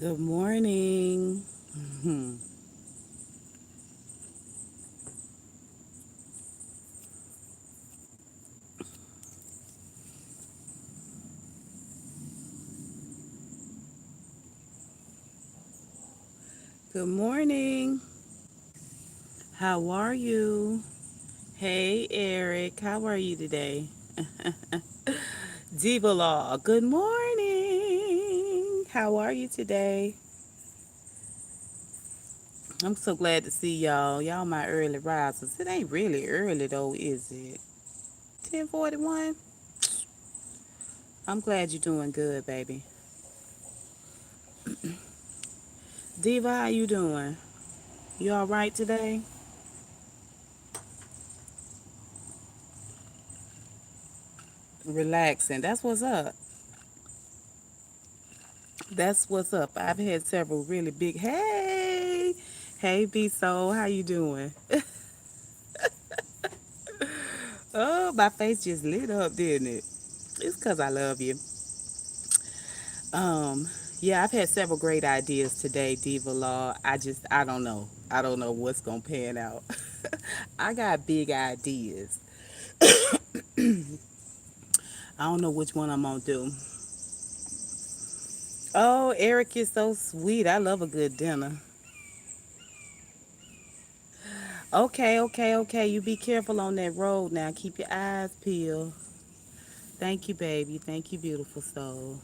Good morning. Good morning. How are you? Hey, Eric. How are you today? Diva Law. Good morning. How are you today? I'm so glad to see y'all. Y'all my early risers. It ain't really early though, is it? 10:41. I'm glad you're doing good, baby. Diva, how you doing? You all right today? Relaxing. That's what's up. That's what's up. I've had several really big. Hey, B Soul, how you doing? Oh, my face just lit up, didn't it? It's cause I love you. Um, yeah, I've had several great ideas today, Diva Law. I don't know. I don't know what's gonna pan out. I got big ideas. I don't know which one I'm gonna do. Oh, Eric is so sweet. I love a good dinner. Okay. You be careful on that road now. Keep your eyes peeled. Thank you, baby. Thank you, beautiful soul.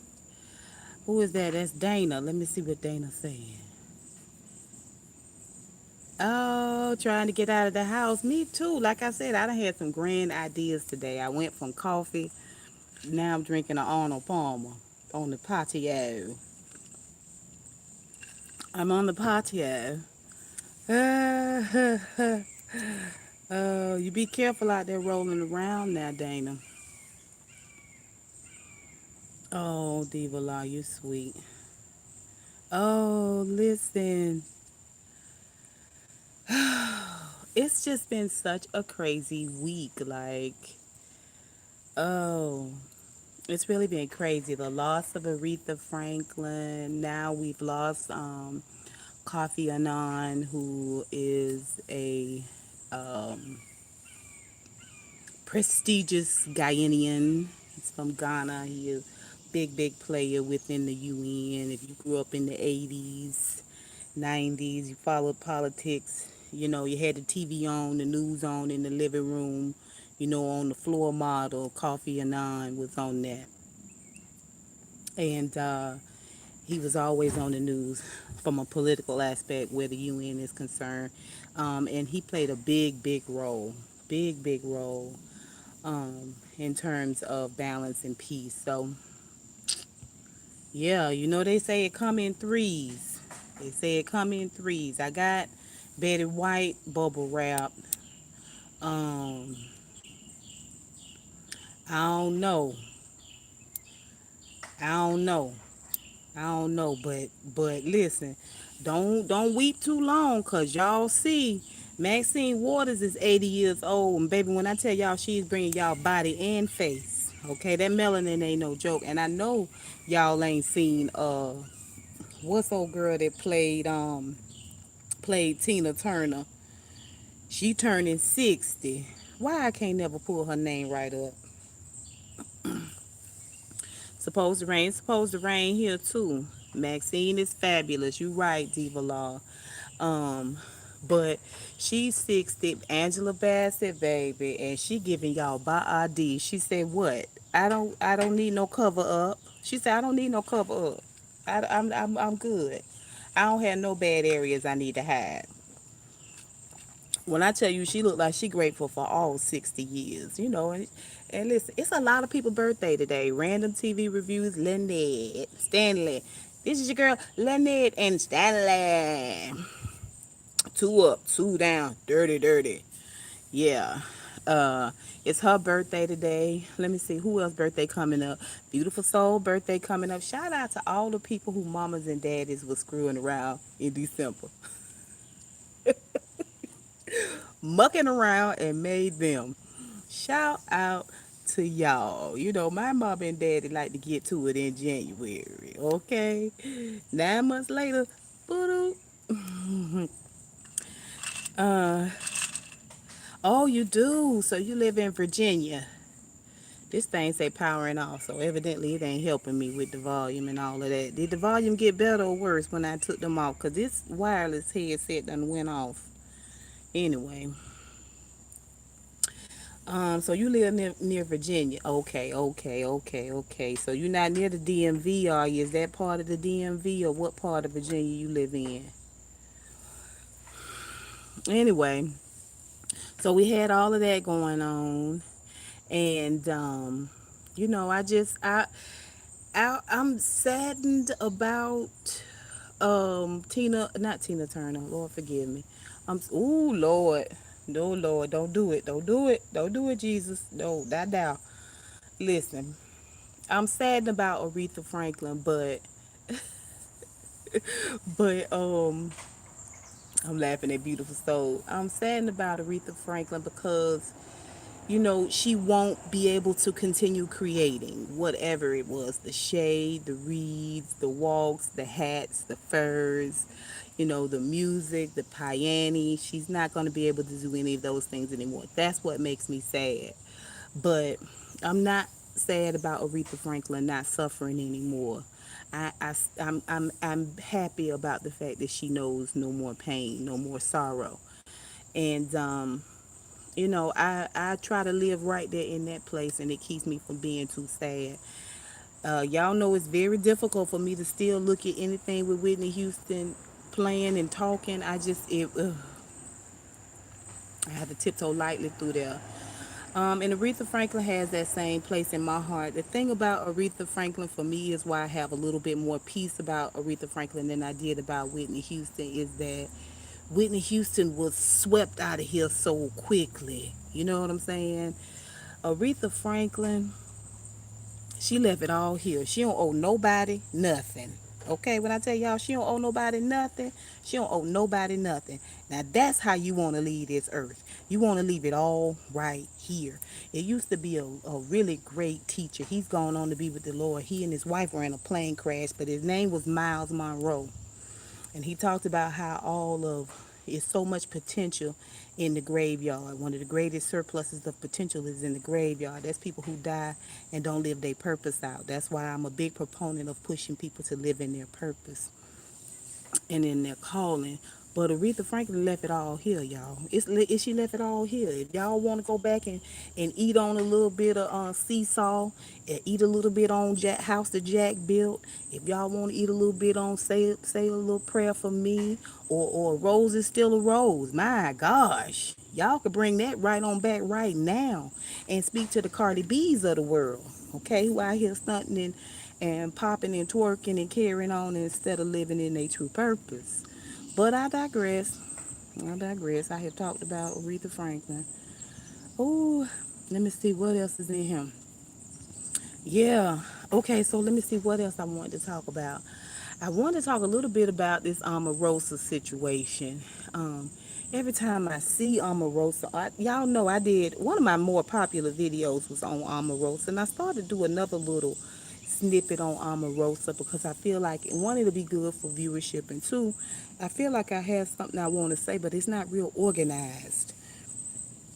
Who is that? That's Dana. Let me see what Dana's saying. Oh, trying to get out of the house. Me too. Like I said, I done had some grand ideas today. I went from coffee. Now I'm drinking an Arnold Palmer on the patio. I'm on the patio. Oh, you be careful out there rolling around now, Dana. Oh, Diva Law, you sweet. Oh, listen. It's just been such a crazy week. Oh, it's really been crazy. The loss of Aretha Franklin. Now we've lost Kofi Annan, who is a um, prestigious Ghanaian. He's from Ghana. He is a big player within the UN. If you grew up in the 80s, 90s, you followed politics, you had the TV on, the news on in the living room, on the floor model, Coffee Annan was on that. And he was always on the news from a political aspect where the UN is concerned. And he played a big role, big role in terms of balance and peace. So, yeah, they say it come in threes. They say it come in threes. I got Betty White bubble wrap. Um, I don't know. I don't know. I don't know. But listen, don't weep too long, cause y'all see Maxine Waters is 80 years old, and baby, when I tell y'all she's bringing y'all body and face, okay, that melanin ain't no joke. And I know y'all ain't seen what's old girl that played Tina Turner. She turning 60. Why I can't never pull her name right up? Supposed to rain here too. Maxine is fabulous. You right, Diva Law. Um, but she's 60, Angela Bassett, baby, and she giving y'all by ID. She said, "What? I don't need no cover up." She said, "I don't need no cover up. I'm good. I don't have no bad areas I need to hide." When I tell you she looked like she grateful for all 60 years, and listen, it's a lot of people birthday today. Random TV reviews, Lynette, Stanley. This is your girl, Lynette and Stanley. Two up, two down, dirty. Yeah. Uh, it's her birthday today. Let me see who else birthday coming up. Beautiful Soul birthday coming up. Shout out to all the people who mamas and daddies was screwing around in December, mucking around and made them. Shout out to y'all. You know, my mom and daddy like to get to it in January. Okay, 9 months later, boo. Uh, oh, you do. So you live in Virginia. This thing say powering off, so evidently it ain't helping me with the volume and all of that. Did the volume get better or worse when I took them off? Cause this wireless headset done went off. Anyway, so you live near Virginia. Okay, okay, okay, okay. So you're not near the DMV, are you? Is that part of the DMV or what part of Virginia you live in? Anyway, so we had all of that going on, and you know, I'm saddened about Tina, not Tina Turner. Lord forgive me. Ooh Lord, no Lord, don't do it, don't do it, don't do it, Jesus, no, not now. Listen, I'm saddened about Aretha Franklin, but I'm laughing at Beautiful Soul. I'm saddened about Aretha Franklin because you know, she won't be able to continue creating whatever it was, the shade, the reeds, the walks, the hats, the furs, you know, the music, the piano. She's not going to be able to do any of those things anymore. That's what makes me sad. But I'm not sad about Aretha Franklin not suffering anymore. I'm happy about the fact that she knows no more pain, no more sorrow. And you know, I try to live right there in that place, and it keeps me from being too sad. Y'all know it's very difficult for me to still look at anything with Whitney Houston playing and talking. I have to tiptoe lightly through there. And Aretha Franklin has that same place in my heart. The thing about Aretha Franklin for me is why I have a little bit more peace about Aretha Franklin than I did about Whitney Houston is that Whitney Houston was swept out of here so quickly. You know what I'm saying? Aretha Franklin, she left it all here. She don't owe nobody nothing. Okay, when I tell y'all she don't owe nobody nothing, she don't owe nobody nothing. Now that's how you want to leave this earth. You want to leave it all right here. It used to be a really great teacher. He's gone on to be with the Lord. He and his wife were in a plane crash, but his name was Miles Monroe. And he talked about how all of is so much potential in the graveyard. One of the greatest surpluses of potential is in the graveyard. That's people who die and don't live their purpose out. That's why I'm a big proponent of pushing people to live in their purpose and in their calling. But Aretha Franklin left it all here, y'all. She left it all here. If y'all want to go back and eat on a little bit of seesaw, and eat a little bit on House that Jack built. If y'all want to eat a little bit on say a little prayer for me, or a rose is still a rose. My gosh, y'all could bring that right on back right now, and speak to the Cardi B's of the world. Okay, who out here stunting and popping and twerking and carrying on instead of living in their true purpose. But I digress. I digress. I have talked about Aretha Franklin. Oh, let me see what else is in him. Yeah. Okay, so let me see what else I wanted to talk about. I wanted to talk a little bit about this Omarosa situation. Um, every time I see Omarosa, y'all know I did one of my more popular videos was on Omarosa, and I started to do another little snippet on Omarosa because I feel like one, it'll be good for viewership, and two, I feel like I have something I want to say, but it's not real organized,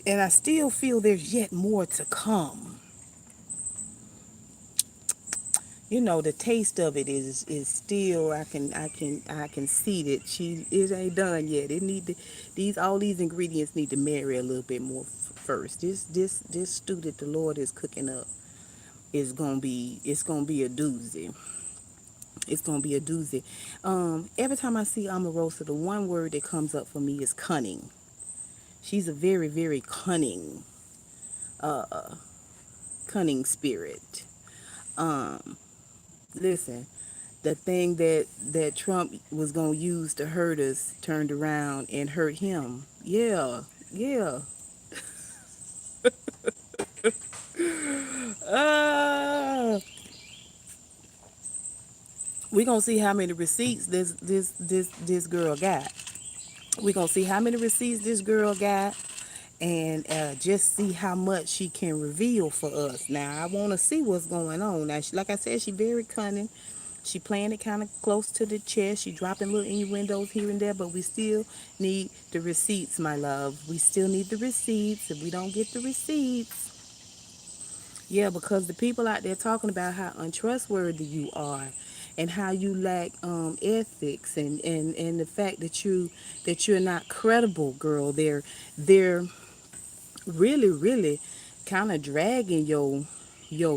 and I still feel there's yet more to come. You know, the taste of it is still, I can see that it ain't done yet. It need to, these all these ingredients need to marry a little bit more first. This stew that the Lord is cooking up is gonna be, it's gonna be a doozy. It's gonna be a doozy. Every time I see Omarosa, the one word that comes up for me is cunning. She's a very, very cunning spirit. Um, Listen, the thing that Trump was gonna use to hurt us turned around and hurt him. Yeah, yeah. Uh, we gonna see how many receipts this girl got. We gonna see how many receipts this girl got, and just see how much she can reveal for us. Now, I want to see what's going on. Now, like I said, she very cunning. She playing it kind of close to the chest. She dropping little innuendos here and there, but we still need the receipts, my love. We still need the receipts. If we don't get the receipts, yeah, because the people out there talking about how untrustworthy you are and how you lack ethics and the fact that you're not credible, girl. They're really kind of dragging your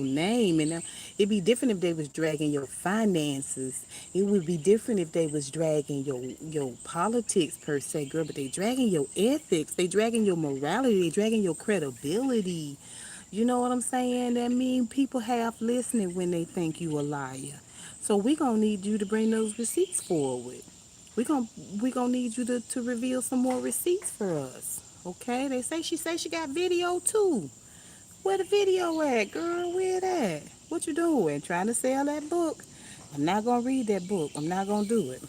name, and it'd be different if they was dragging your finances. It would be different if they was dragging your politics per se, girl, but they dragging your ethics, they dragging your morality, they dragging your credibility. You know what I'm saying? That mean people half listening when they think you a liar. So we gonna need you to bring those receipts forward. We gonna we gonna need you to reveal some more receipts for us. Okay? They say she got video too. Where the video at, girl? Where it at? What you doing? Trying to sell that book? I'm not gonna read that book. I'm not gonna do it.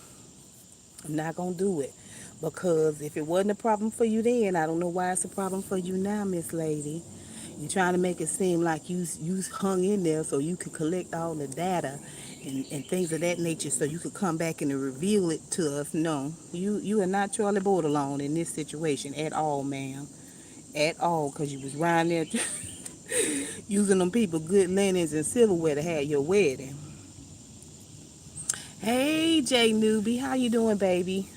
I'm not gonna do it. Because if it wasn't a problem for you then, I don't know why it's a problem for you now, Miss Lady. You're trying to make it seem like you hung in there so you could collect all the data and things of that nature so you could come back and reveal it to us. No, you are not Charlie Bordelon in this situation at all, ma'am. At all, because you was around there using them people good linens and silverware to have your wedding. Hey, Jay Newbie, how you doing, baby?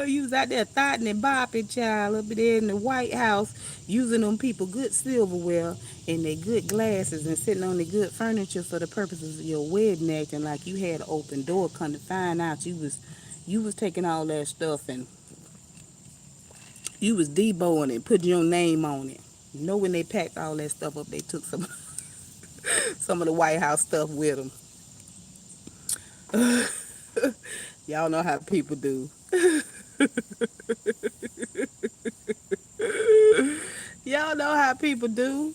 You was out there thotting and bopping, child, up there in the White House, using them people good silverware and their good glasses and sitting on the good furniture for the purposes of your wedding, acting like you had an open door. Come to find out, you was taking all that stuff and you was deboing it, putting your name on it. You know when they packed all that stuff up, they took some some of the White House stuff with them. Y'all know how people do. Y'all know how people do.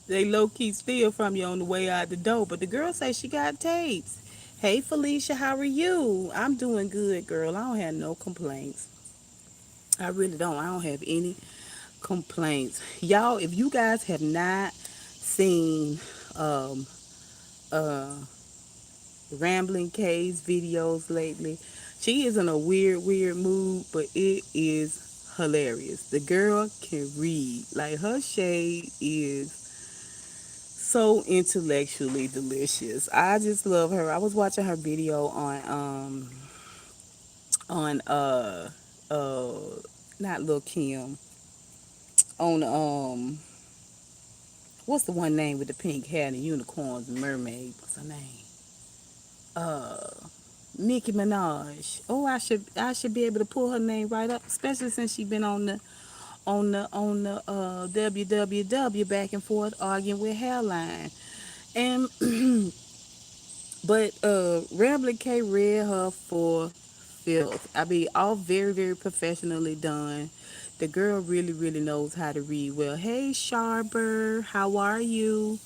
They low key steal from you on the way out the door. But the girl say she got tapes. Hey Felicia, how are you? I'm doing good, girl. I don't have no complaints. I really don't. I don't have any complaints. Y'all, if you guys have not seen um uh Rambling K's videos lately, she is in a weird mood, but it is hilarious. The girl can read. Like her shade is so intellectually delicious. I just love her. I was watching her video on uh not Lil Kim, on what's the one name with the pink hair and the unicorns and mermaid? What's her name? Uh Nicki Minaj. Oh, I should be able to pull her name right up, especially since she been on the WWW back and forth arguing with Hairline. And but Rambling K read her for filth. I mean, all very professionally done. The girl really knows how to read well. Hey Sharper, how are you?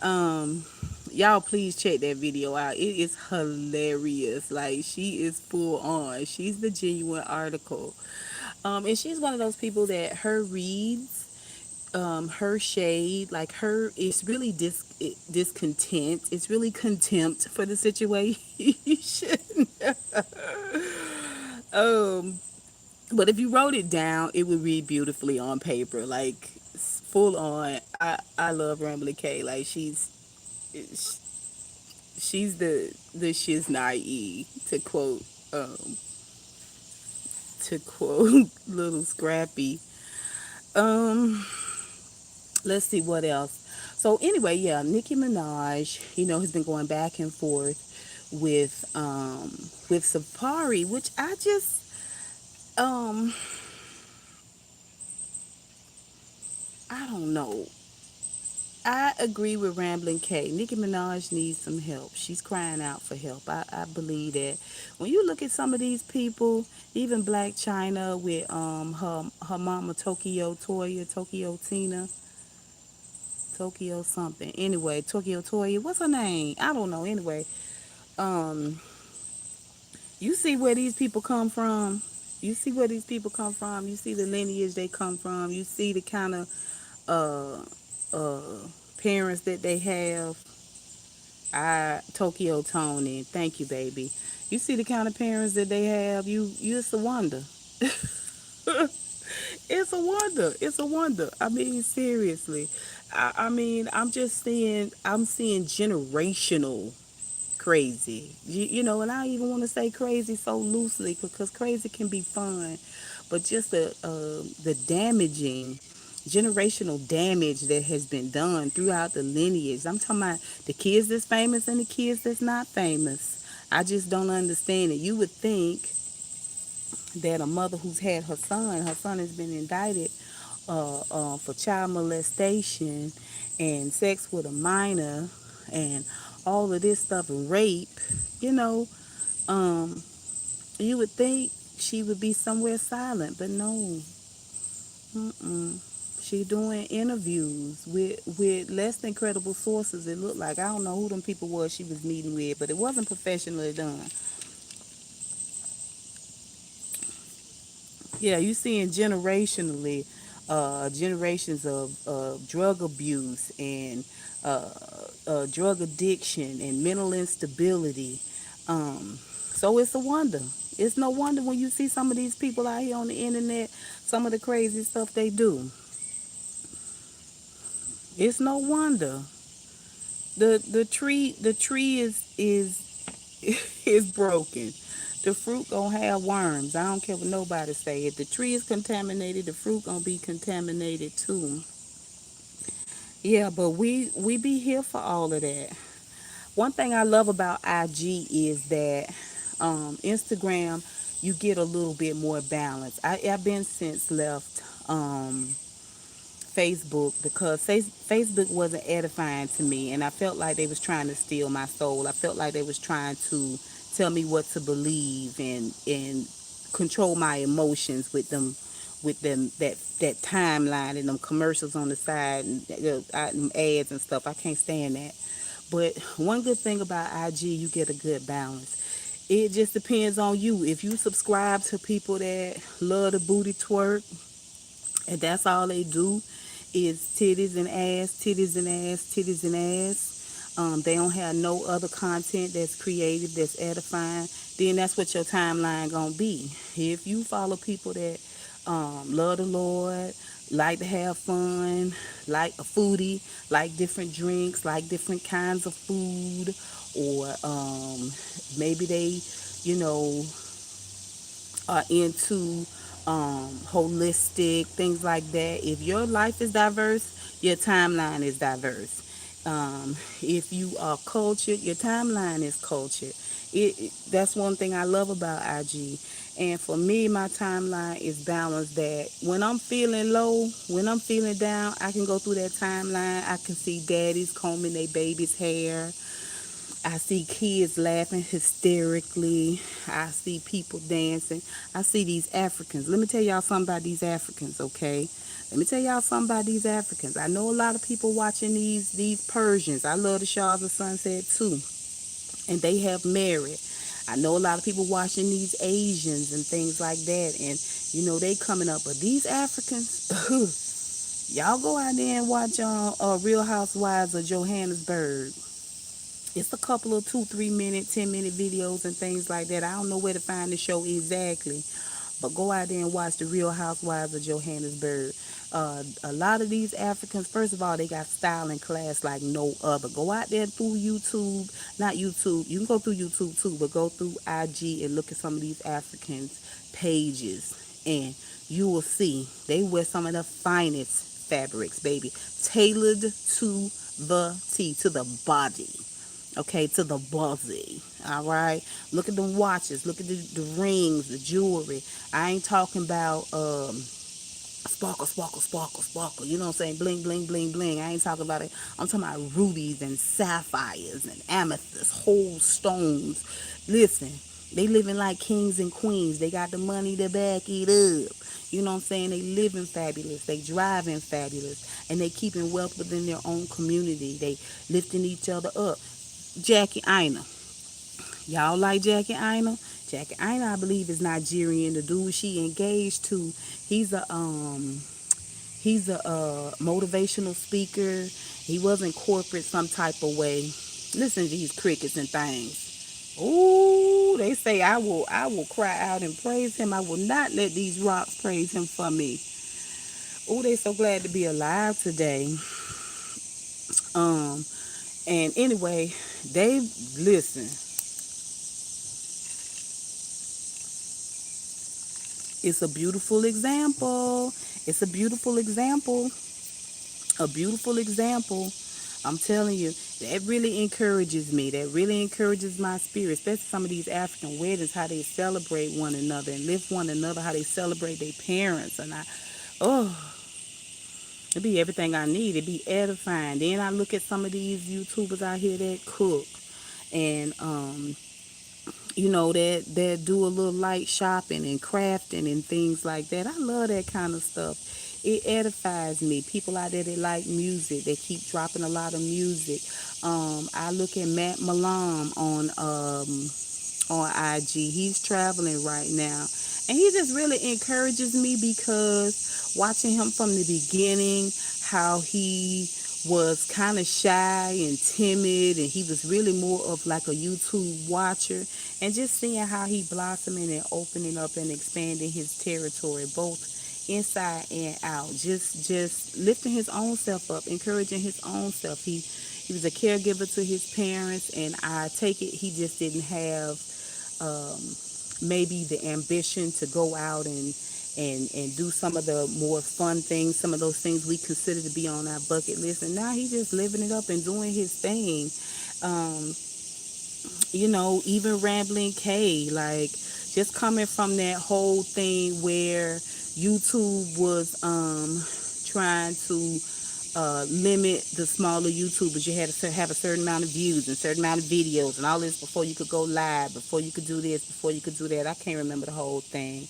Um, y'all please check that video out. It is hilarious. Like she is full on. She's the genuine article. And she's one of those people that her reads, her shade, like her, it's really discontent. It's really contempt for the situation. um, but if you wrote it down, it would read beautifully on paper. Like full on. I love Rambling K. Like she's the shiz naive um to quote little Scrappy. Um, let's see what else. So anyway, yeah, Nicki Minaj, has been going back and forth with Safari, which I just um I don't know. I agree with Rambling K. Nicki Minaj needs some help. She's crying out for help. I believe that. When you look at some of these people, even Black China with her mama Tokyo Toya, Tokyo Tina, Tokyo something. Anyway, Tokyo Toya, what's her name? I don't know. Anyway, um You see where these people come from. You see where these people come from. You see the lineage they come from. You see the kind of uh, uh, parents that they have. Tokyo Tony, thank you, baby. You see the kind of parents that they have. It's a wonder. It's a wonder. It's a wonder. I mean, seriously. I mean, I'm seeing generational crazy. You know, and I even want to say crazy so loosely because crazy can be fun, but just the damaging generational damage that has been done throughout the lineage. I'm talking about the kids that's famous and the kids that's not famous. I just don't understand it. You would think that a mother who's had her son has been indicted for child molestation and sex with a minor and all of this stuff, rape, you know, um, you would think she would be somewhere silent, but no. Mm-mm. She doing interviews with less than credible sources. It looked like I don't know who them people was she was meeting with, but it wasn't professionally done. Yeah, you seeing generations of drug abuse and uh, drug addiction and mental instability. So it's a wonder. It's no wonder when you see some of these people out here on the internet, some of the crazy stuff they do. It's no wonder. The tree is is broken. The fruit gonna have worms. I don't care what nobody say. If the tree is contaminated, the fruit gonna be contaminated too. Yeah, but we be here for all of that. One thing I love about IG is that Instagram, you get a little bit more balance. I've been since left Facebook because Facebook wasn't edifying to me, and I felt like they was trying to steal my soul. I felt like they was trying to tell me what to believe and control my emotions with them that timeline and them commercials on the side and them ads and stuff. I can't stand that. But one good thing about IG, you get a good balance. It just depends on you. If you subscribe to people that love the booty twerk, and that's all they do is titties and ass, titties and ass, titties and ass. They don't have no other content that's creative, that's edifying. Then that's what your timeline gonna be. If you follow people that love the Lord, like to have fun, like a foodie, like different drinks, like different kinds of food, or maybe they, you know, are into holistic things like that. If your life is diverse, your timeline is diverse. If you are cultured, your timeline is cultured. That's one thing I love about IG. And for me, my timeline is balanced. That when I'm feeling low, when I'm feeling down, I can go through that timeline. I can see daddies combing their baby's hair. I see kids laughing hysterically. I see people dancing. I see these Africans. Let me tell y'all something about these Africans, okay? Let me tell y'all something about these Africans. I know a lot of people watching these Persians. I love the Shahs of Sunset too, and they have married. I know a lot of people watching these Asians and things like that, and you know they coming up. But these Africans, y'all go out there and watch Real Housewives of Johannesburg. It's a couple of 2, 3 minute, 10-minute videos and things like that. I don't know where to find the show exactly, but go out there and watch the Real Housewives of Johannesburg. A lot of these Africans, first of all, they got style and class like no other. Go out there through YouTube, not YouTube. You can go through YouTube too, but go through IG and look at some of these Africans' pages, and you will see they wear some of the finest fabrics, baby, tailored to the T, to the body, okay, to the buzzy. All right, look at the watches, look at the rings, the jewelry. I ain't talking about sparkle, sparkle, sparkle, sparkle. You know what I'm saying? Bling, bling, bling, bling. I ain't talking about it. I'm talking about rubies and sapphires and amethysts, whole stones. Listen, they living like kings and queens. They got the money to back it up. You know what I'm saying? They living fabulous. They driving fabulous. And they keeping wealth within their own community. They lifting each other up. Jackie Ina, Y'all like Jackie Aina? Jackie Aina, I believe, is Nigerian. The dude she engaged to, he's a um he's a motivational speaker. He was in corporate some type of way. Listen to these crickets and things. Ooh, they say I will cry out and praise him. I will not let these rocks praise him for me. Ooh, they so glad to be alive today. Um, and anyway, they listen. It's a beautiful example. It's a beautiful example. A beautiful example. I'm telling you, that really encourages me. That really encourages my spirit, especially some of these African weddings, how they celebrate one another and lift one another, how they celebrate their parents. And oh, it be everything I need. It be edifying. Then I look at some of these YouTubers out here that cook and that do a little light shopping and crafting and things like that. I love that kind of stuff. It edifies me. People out there that like music, they keep dropping a lot of music. I look at Matt Malam on IG. He's traveling right now. And he just really encourages me because watching him from the beginning, how he was kind of shy and timid, and he was really more of like a YouTube watcher, and just seeing how he blossoming and opening up and expanding his territory, both inside and out, just lifting his own self up, encouraging his own self. He was a caregiver to his parents, and I take it he just didn't have um, maybe the ambition to go out and do some of the more fun things, some of those things we consider to be on our bucket list. And now he's just living it up and doing his thing. Um, even Rambling K, like just coming from that whole thing where YouTube was trying to limit the smaller YouTubers. You had to have a certain amount of views and certain amount of videos and all this before you could go live, before you could do this, before you could do that. I can't remember the whole thing.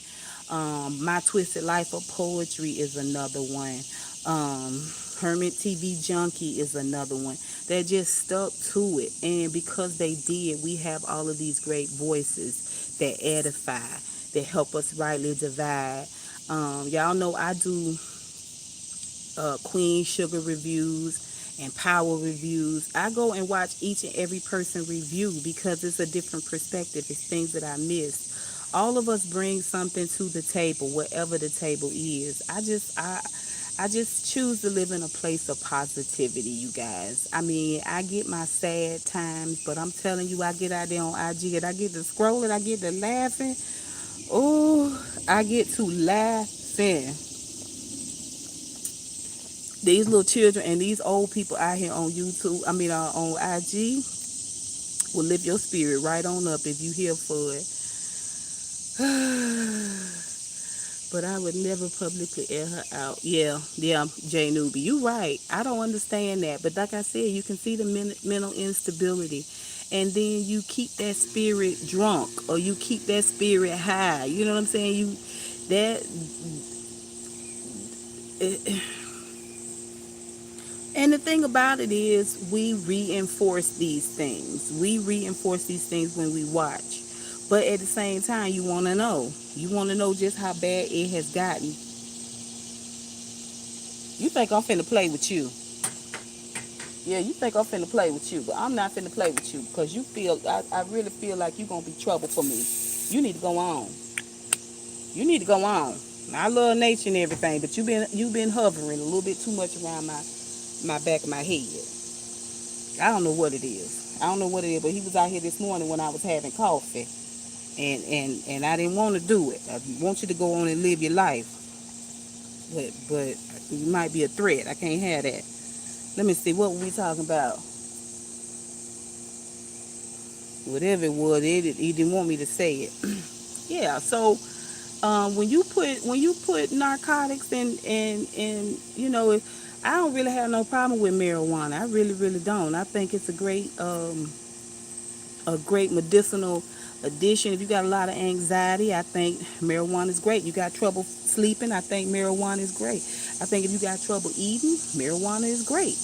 My Twisted Life of Poetry is another one. Um, Hermit TV Junkie is another one that just stuck to it. And because they did, we have all of these great voices that edify, that help us rightly divide. Y'all know I do Queen Sugar reviews and Power reviews. I go and watch each and every person review because it's a different perspective. It's things that I missed. All of us bring something to the table, whatever the table is. I just choose to live in a place of positivity, you guys. I mean, I get my sad times, but I'm telling you, I get out there on IG and I get to scrolling, I get to laughing. Oh, I get to laughing. These little children and these old people out here on YouTube, on IG, will lift your spirit right on up if you here for it. But I would never publicly air her out. Yeah, yeah, Jay Newby, you right. I don't understand that, but like I said, you can see the mental instability, and then you keep that spirit drunk or you keep that spirit high. You know what I'm saying? You that. It, And the thing about it is, we reinforce these things. We reinforce these things when we watch. But at the same time, you want to know. You want to know just how bad it has gotten. You think I'm finna play with you. Yeah, you think I'm finna play with you. But I'm not finna play with you because I really feel like you're going to be trouble for me. You need to go on. You need to go on. I love nature and everything, but you've been hovering a little bit too much around my back of my head. I don't know what it is. I don't know what it is, but he was out here this morning when I was having coffee, and I didn't want to do it. I want you to go on and live your life, but you might be a threat. I can't have that. Let me see, what were we talking about? Whatever it was, he didn't want me to say it. Yeah. So when you put narcotics and I don't really have no problem with marijuana. I really really don't. I think it's a great medicinal addition. If you got a lot of anxiety, I think marijuana is great. You got trouble sleeping, I think marijuana is great. I think if you got trouble eating, marijuana is great.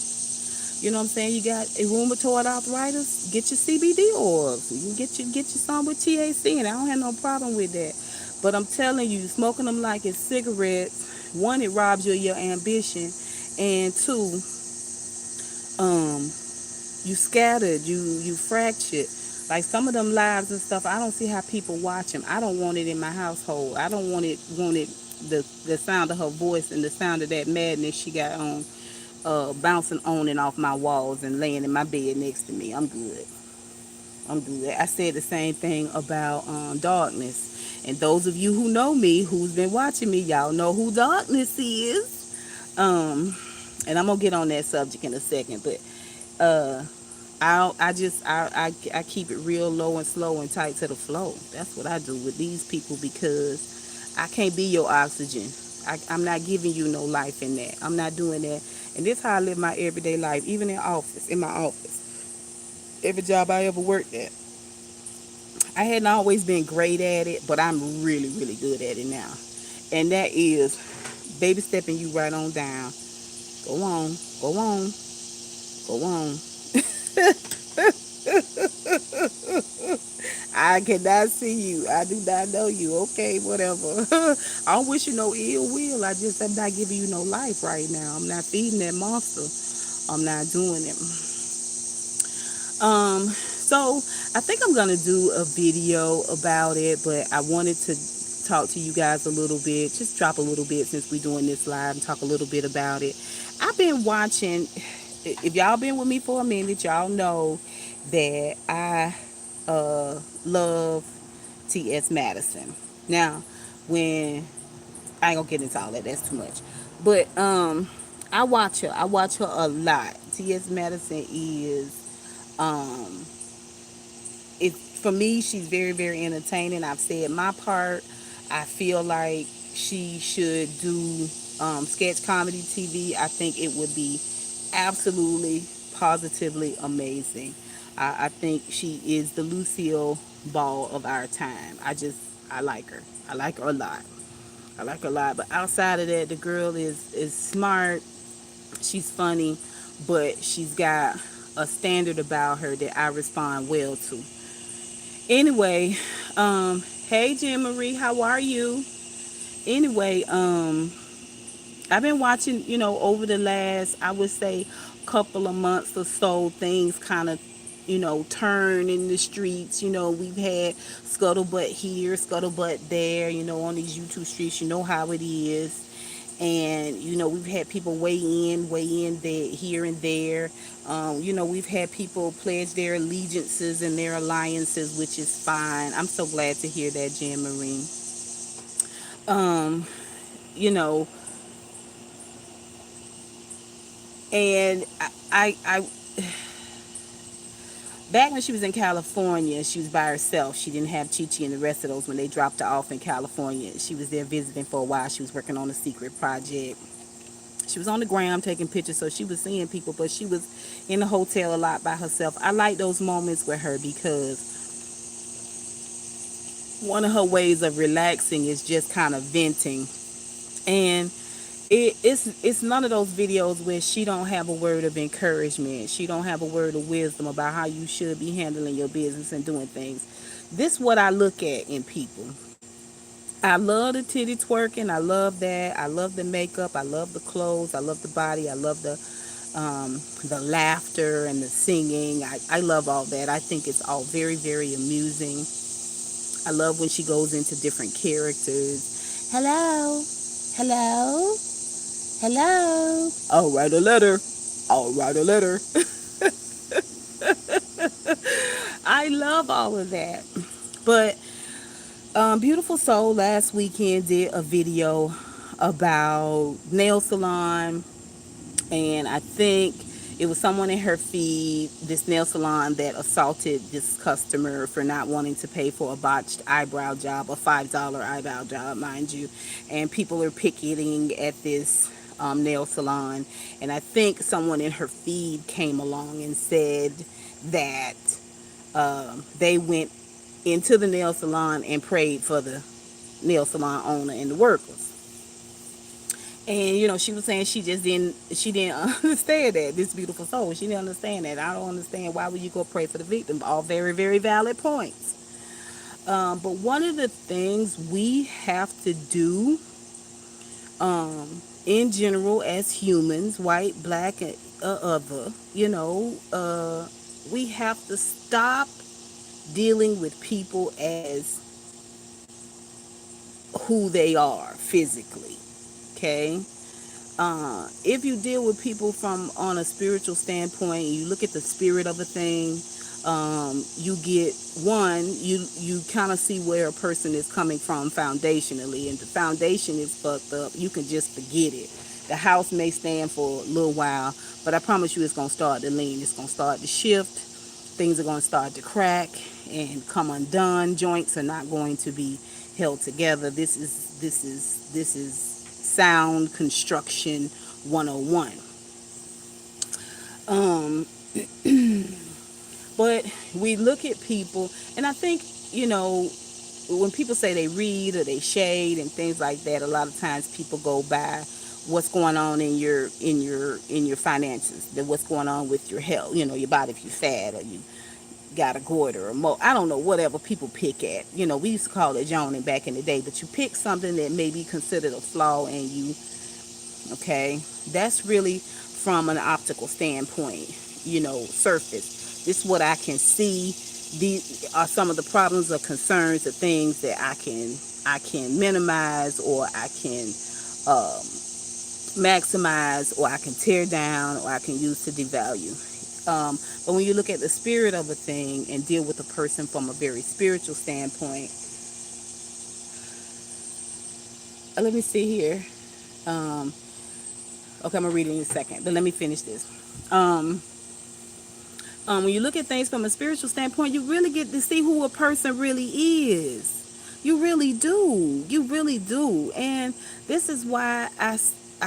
You know what I'm saying? You got a rheumatoid arthritis, get your CBD oils. You can get you some with THC, and I don't have no problem with that. But I'm telling you, smoking them like it's cigarettes. One, it robs you of your ambition, and two, um, you scattered, you fractured. Like some of them lives and stuff, I don't see how people watch them. I don't want it in my household. I don't want it the sound of her voice and the sound of that madness she got on bouncing on and off my walls and laying in my bed next to me. I'm good. I'm good. I said the same thing about darkness. And those of you who know me, who's been watching me, y'all know who darkness is. Um, and I'm gonna get on that subject in a second, but uh, I keep it real low and slow and tight to the flow. That's what I do with these people because I can't be your oxygen. I'm not giving you no life in that. I'm not doing that. And this how I live my everyday life, even in my office. Every job I ever worked at. I hadn't always been great at it, but I'm really, really good at it now. And that is baby stepping you right on down. Go on, go on, go on. I cannot see you. I do not know you. Okay, whatever. I don't wish you no ill will. I just am not giving you no life right now. I'm not feeding that monster. I'm not doing it. So I think I'm gonna do a video about it, but I wanted to talk to you guys a little bit, just drop a little bit since we're doing this live and talk a little bit about it. I've been watching. If y'all been with me for a minute, y'all know that I love T.S. Madison. Now, when I ain't gonna get into all that, that's too much. But I watch her. I watch her a lot. T.S. Madison is um it for me, she's very, very entertaining. I've said my part. I feel like she should do sketch comedy TV. I think it would be absolutely, positively amazing. I think she is the Lucille Ball of our time. I like her. I like her a lot. I like her a lot. But outside of that, the girl is smart. She's funny, but she's got a standard about her that I respond well to. Anyway, hey Jen Marie, how are you? Anyway, I've been watching, over the last, I would say, couple of months or so, things kind of, turn in the streets. We've had scuttlebutt here, scuttlebutt there, on these YouTube streets. You know how it is. And, we've had people weigh in there, here and there. We've had people pledge their allegiances and their alliances, which is fine. I'm so glad to hear that, Jan Marine. Um, you know, and I back when she was in California, she was by herself. She didn't have Chi Chi and the rest of those when they dropped her off in California. She was there visiting for a while. She was working on a secret project. She was on the ground taking pictures, so she was seeing people, but she was in the hotel a lot by herself. I like those moments with her because one of her ways of relaxing is just kind of venting. And it's none of those videos where she don't have a word of encouragement. She don't have a word of wisdom about how you should be handling your business and doing things. This is what I look at in people. I love the titty twerking. I love that. I love the makeup. I love the clothes. I love the body. I love the laughter and the singing. I love all that. I think it's all very, very amusing. I love when she goes into different characters. Hello, hello, hello. I'll write a letter. I'll write a letter. I love all of that. But Beautiful Soul last weekend did a video about nail salon, and I think it was someone in her feed, this nail salon, that assaulted this customer for not wanting to pay for a botched eyebrow job, a $5 eyebrow job, mind you. And people are picketing at this nail salon. And I think someone in her feed came along and said that they went into the nail salon and prayed for the nail salon owner and the workers. And she was saying she didn't understand that, this beautiful soul, she didn't understand that. I don't understand, why would you go pray for the victim? All very, very valid points. But one of the things we have to do, in general, as humans, white, black, and other, we have to stop dealing with people as who they are physically. Okay. If you deal with people from on a spiritual standpoint, you look at the spirit of a thing, you get one, you kind of see where a person is coming from foundationally, and the foundation is fucked up. You can just forget it. The house may stand for a little while, but I promise you, it's gonna start to lean. It's gonna start to shift. Things are gonna start to crack and come undone. Joints are not going to be held together. This is sound construction 101. Um, but we look at people, and I think, when people say they read or they shade and things like that, a lot of times people go by what's going on in your finances, that what's going on with your health, your body, if you're fat or you got a goiter or I don't know, whatever people pick at. We used to call it joning back in the day, but you pick something that may be considered a flaw, and you, okay, that's really from an optical standpoint, surface. This is what I can see. These are some of the problems or concerns or things that I can minimize, or I can maximize, or I can tear down, or I can use to devalue. But when you look at the spirit of a thing and deal with a person from a very spiritual standpoint, let me see here. Um, okay, I'm gonna read it in a second, but let me finish this. Um, when you look at things from a spiritual standpoint, you really get to see who a person really is. You really do. You really do. And this is why I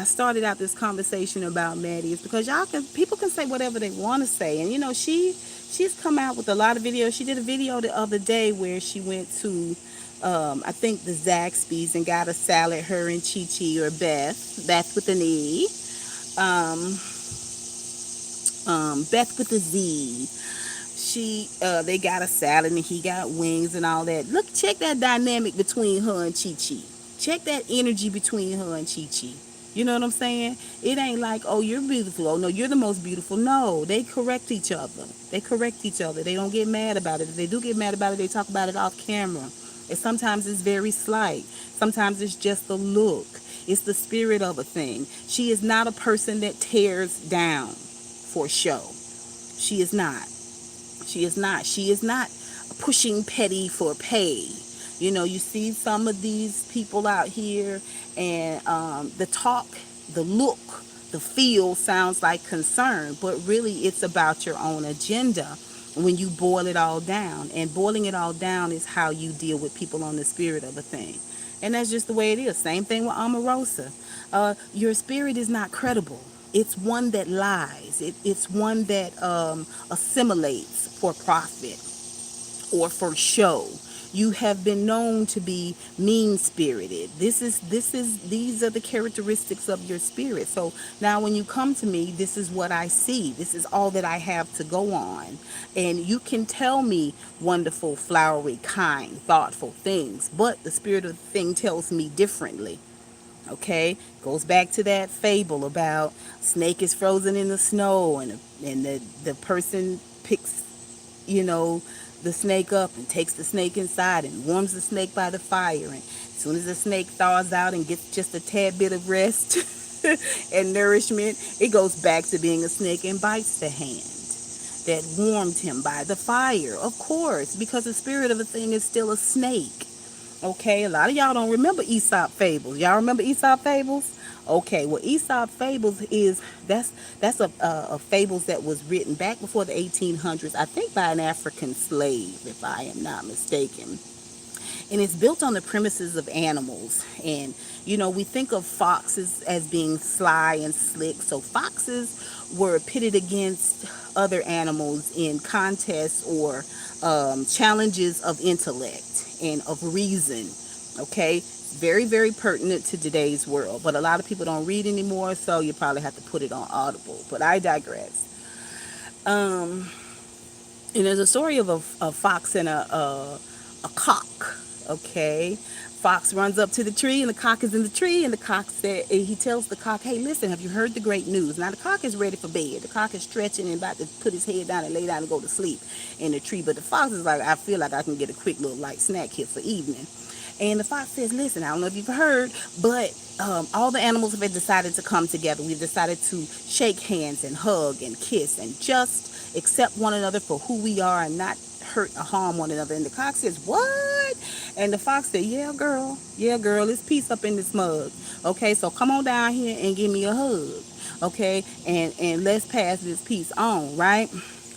started out this conversation about Maddie, is because people can say whatever they want to say. And she's come out with a lot of videos. She did a video the other day where she went to I think the Zaxby's and got a salad, her and Chi Chi, or Beth with an E. Um, Beth with a Z. They got a salad and he got wings and all that. Look, check that dynamic between her and Chi Chi. Check that energy between her and Chi Chi. You know what I'm saying? It ain't like, oh, you're beautiful. Oh, no, you're the most beautiful. No, they correct each other. They correct each other. They don't get mad about it. If they do get mad about it, they talk about it off camera. And sometimes it's very slight. Sometimes it's just the look. It's the spirit of a thing. She is not a person that tears down for show. She is not. She is not. She is not pushing petty for pay. You see some of these people out here, and the talk, the look, the feel sounds like concern, but really it's about your own agenda when you boil it all down. And boiling it all down is how you deal with people on the spirit of a thing. And that's just the way it is. Same thing with Omarosa. Your spirit is not credible. It's one that lies. It's one that assimilates for profit or for show. You have been known to be mean spirited. These are the characteristics of your spirit. So now when you come to me, this is what I see. This is all that I have to go on. And you can tell me wonderful, flowery, kind, thoughtful things, but the spirit of the thing tells me differently. Okay, goes back to that fable about snake is frozen in the snow, and the person picks, you know, the snake up and takes the snake inside and warms the snake by the fire. And as soon as the snake thaws out and gets just a tad bit of rest and nourishment, it goes back to being a snake and bites the hand that warmed him by the fire. Of course, because the spirit of a thing is still a snake. Okay, a lot of y'all don't remember Aesop fables. Y'all remember Aesop fables? Okay, well, Aesop fables is that's a fables that was written back before the 1800s, I think, by an African slave, if I am not mistaken. And it's built on the premises of animals. And we think of foxes as being sly and slick. So foxes were pitted against other animals in contests or challenges of intellect and of reason. Okay, very, very pertinent to today's world, but a lot of people don't read anymore, so you probably have to put it on Audible. But I digress. Um, and there's a story of a fox and a cock. Okay, fox runs up to the tree, and the cock is in the tree, and the cock said, and he tells the cock, "Hey, listen, have you heard the great news?" Now the cock is ready for bed. The cock is stretching and about to put his head down and lay down and go to sleep in the tree, but the fox is like, "I feel like I can get a quick little light snack here for evening." And the fox says, "Listen, I don't know if you've heard, but all the animals have decided to come together. We've decided to shake hands and hug and kiss and just accept one another for who we are and not hurt or harm one another." And the cock says, "What?" And the fox said, "Yeah, girl. Yeah, girl. It's peace up in this mug. Okay, so come on down here and give me a hug. Okay, and let's pass this piece on, right?"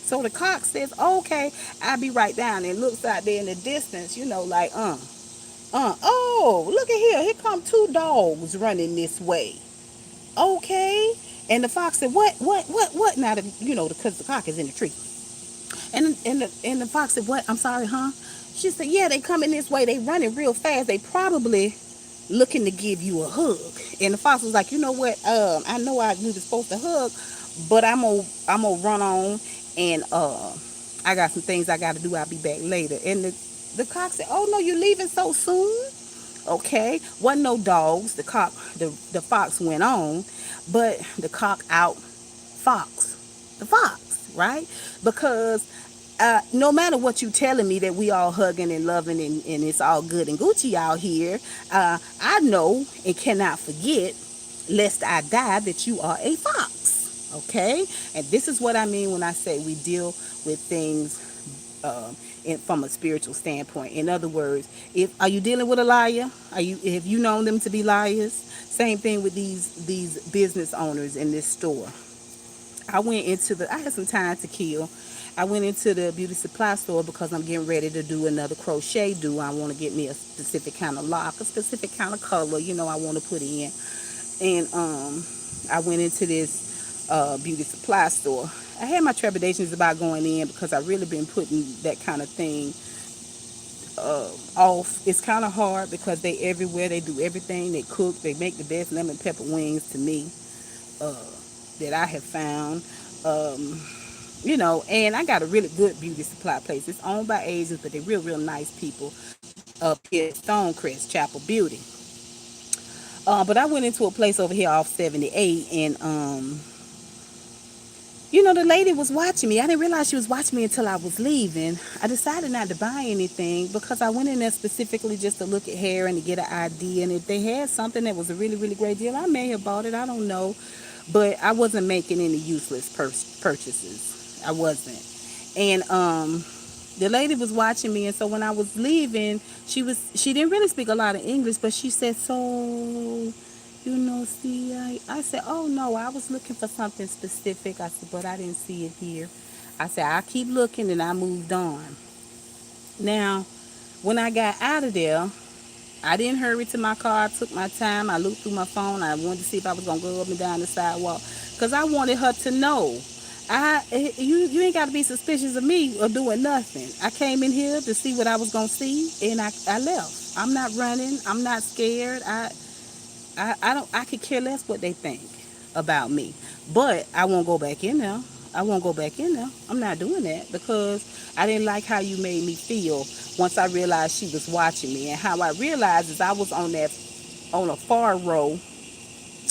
So the cock says, "Okay, I'll be right down," and looks out there in the distance, like, oh, look at here. Here come two dogs running this way. Okay. And the fox said, what? Now, because the cock is in the tree. And the fox said, "What? I'm sorry, huh?" She said, "Yeah, they coming this way. They running real fast. They probably looking to give you a hug." And the fox was like, "You know what? I know we was supposed to hug, but I'm gonna run on, and I got some things I got to do. I'll be back later." And the cock said, "Oh no, you leaving so soon?" Okay, wasn't no dogs. The fox went on, but the cock out fox the fox, right? Because no matter what you telling me that we all hugging and loving and it's all good and Gucci out here, I know and cannot forget, lest I die, that you are a fox. Okay, and this is what I mean when I say we deal with things from a spiritual standpoint. In other words, if are you dealing with a liar? Have you known them to be liars? Same thing with these business owners in this store. I had some time to kill. I went into the beauty supply store because I'm getting ready to do another crochet do. I want to get me a specific kind of lock, a specific kind of color, I want to put in. And I went into this beauty supply store. I had my trepidations about going in because I really been putting that kind of thing off. It's kind of hard because they everywhere. They do everything. They cook. They make the best lemon pepper wings to me uh, that I have found. Um, and I got a really good beauty supply place. It's owned by Asians, but they're real, real nice people up here at Stonecrest Chapel Beauty. But I went into a place over here off 78, and the lady was watching me. I didn't realize she was watching me until I was leaving. I decided not to buy anything because I went in there specifically just to look at hair and to get an idea. And if they had something that was a really, really great deal, I may have bought it. I don't know. But I wasn't making any useless purchases. I wasn't. And the lady was watching me, and so when I was leaving, she didn't really speak a lot of English, but she said, "So, see, I said, "Oh no, I was looking for something specific." I said, "But I didn't see it here." I said, "I keep looking," and I moved on. Now, when I got out of there, I didn't hurry to my car. I took my time. I looked through my phone. I wanted to see if I was gonna go up and down the sidewalk because I wanted her to know. You ain't got to be suspicious of me or doing nothing. I came in here to see what I was gonna see, and I left. I'm not running. I'm not scared. I don't. I could care less what they think about me, but I won't go back in there. I won't go back in there. I'm not doing that because I didn't like how you made me feel once I realized she was watching me. And how I realized is I was on a far row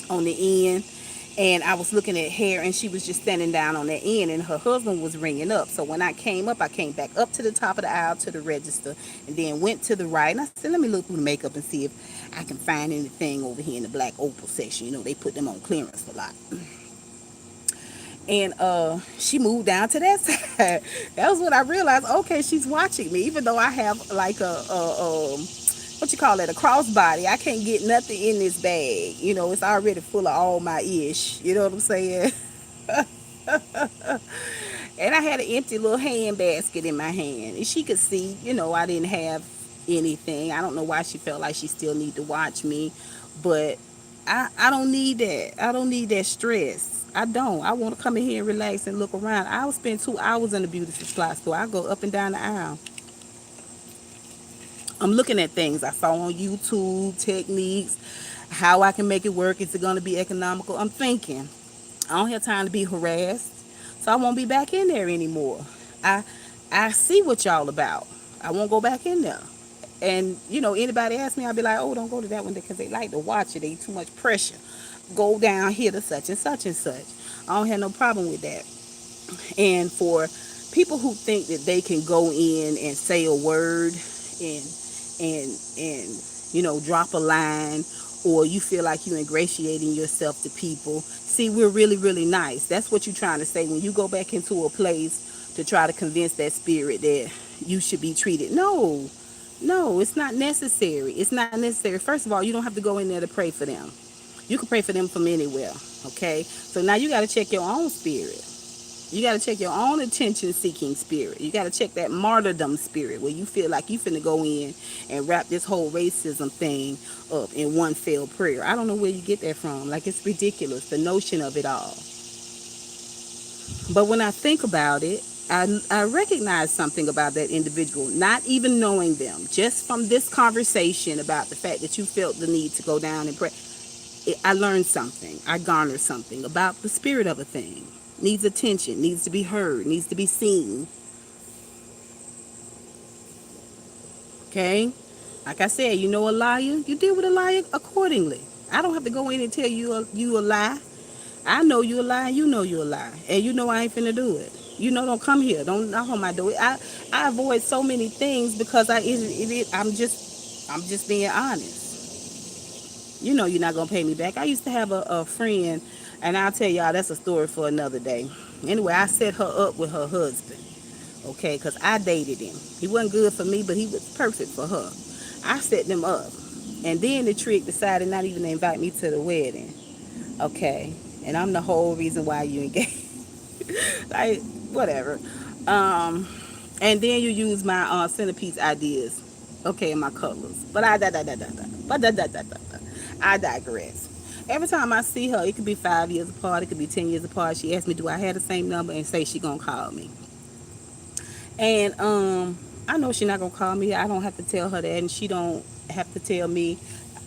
on the end, and I was looking at hair, and she was just standing down on that end, and her husband was ringing up. So when I came up, I came back up to the top of the aisle to the register, and then went to the right. And I said, "Let me look through the makeup and see if I can find anything over here in the black opal section. They put them on clearance a lot." And she moved down to that side. That was when I realized, okay, she's watching me, even though I have like what you call it, a crossbody. I can't get nothing in this bag. It's already full of all my ish. You know what I'm saying? And I had an empty little hand basket in my hand, and she could see, I didn't have anything. I don't know why she felt like she still need to watch me, but I don't need that. I don't need that stress. I don't. I want to come in here and relax and look around. I'll spend 2 hours in the beauty supply store. I go up and down the aisle I'm looking at things I saw on YouTube, techniques, how I can make it work. Is it going to be economical? I'm thinking. I don't have time to be harassed, so I won't be back in there anymore. I I see what y'all about. I won't go back in there. And anybody ask me, I'll be like, oh, don't go to that one because they like to watch it. They too much pressure. Go down here to such and such and such. I don't have no problem with that. And for people who think that they can go in and say a word and drop a line, or you feel like you're ingratiating yourself to people, see, we're really, really nice. That's what you're trying to say when you go back into a place to try to convince that spirit that you should be treated. No, no, it's not necessary. It's not necessary. First of all, you don't have to go in there to pray for them. You can pray for them from anywhere. Okay, so now you got to check your own spirit. You got to check your own attention seeking spirit. You got to check that martyrdom spirit where you feel like you finna go in and wrap this whole racism thing up in one failed prayer. I don't know where you get that from. Like, it's ridiculous, the notion of it all. But when I think about it, I recognize something about that individual, not even knowing them, just from this conversation about the fact that you felt the need to go down and pray. I learned something. I garnered something about the spirit of a thing. Needs attention, needs to be heard, needs to be seen. Okay? Like I said, you know a liar, you deal with a liar accordingly. I don't have to go in and tell you a lie. I know you a lie, you know you a lie. And you know I ain't finna do it. Don't come here. Don't knock on my door. I avoid so many things because I'm just being honest. You're not gonna pay me back. I used to have a friend, and I'll tell y'all that's a story for another day. Anyway, I set her up with her husband, okay, because I dated him. He wasn't good for me, but he was perfect for her. I set them up, and then the trick decided not even to invite me to the wedding, okay, and I'm the whole reason why you engaged. Like, whatever. Um, and then you use my centerpiece ideas, okay, and my colors. But I digress. Every time I see her, it could be 5 years apart, it could be 10 years apart. She asks me, "Do I have the same number?" and say she gonna call me. And I know she's not gonna call me. I don't have to tell her that, and she don't have to tell me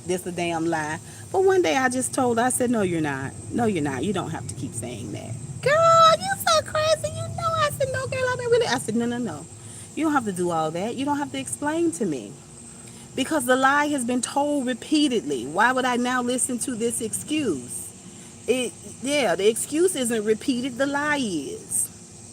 this a damn lie. But one day I just told her, I said, "No, you're not. No, you're not. You don't have to keep saying that." Girl, you so crazy. I said, "No, girl, I mean, really." I said, "No, no, no. You don't have to do all that. You don't have to explain to me." Because the lie has been told repeatedly. Why would I now listen to this excuse? It Yeah, the excuse isn't repeated, the lie is.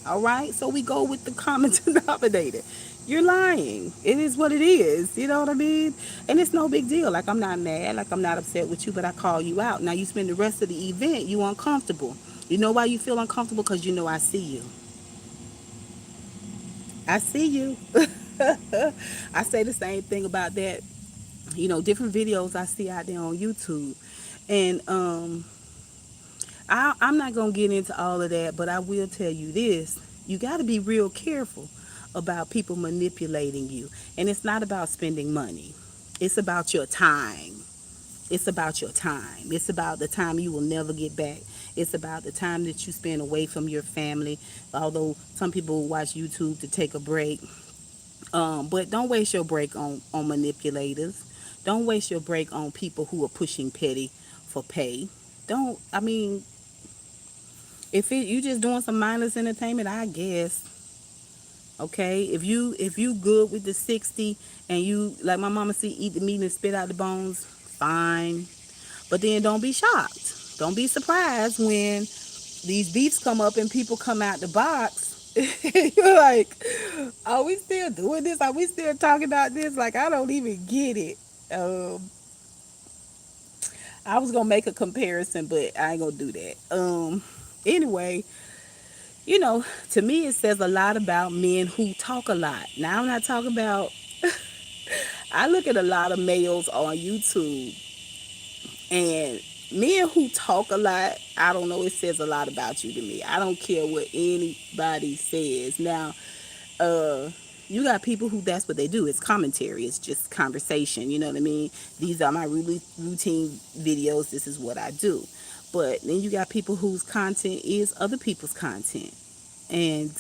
All right? So we go with the common denominator. You're lying. It is what it is. You know what I mean? And it's no big deal. Like, I'm not mad, like I'm not upset with you, but I call you out. Now you spend the rest of the event you uncomfortable. You know why you feel uncomfortable? Because you know I see you. I see you. I say the same thing about that, different videos I see out there on YouTube. And I'm not going to get into all of that, but I will tell you this. You got to be real careful about people manipulating you. And it's not about spending money. It's about your time. It's about your time. It's about the time you will never get back. It's about the time that you spend away from your family. Although some people watch YouTube to take a break. But don't waste your break on manipulators. Don't waste your break on people who are pushing petty for pay. Don't, I mean, if you just doing some mindless entertainment, I guess. Okay, if you good with the 60 and you, like my mama see, eat the meat and spit out the bones, fine. But then don't be shocked. Don't be surprised when these beefs come up and people come out the box. You're like, are we still doing this? Are we still talking about this? Like, I don't even get it. Um, I was gonna make a comparison, but I ain't gonna do that. Anyway, to me, it says a lot about men who talk a lot. Now, I'm not talking about. I look at a lot of males on YouTube, and men who talk a lot, I don't know, it says a lot about you to me. I don't care what anybody says. Now, uh, you got people who that's what they do. It's commentary. It's just conversation. You know what I mean? These are my really routine videos. This is what I do. But then you got people whose content is other people's content. And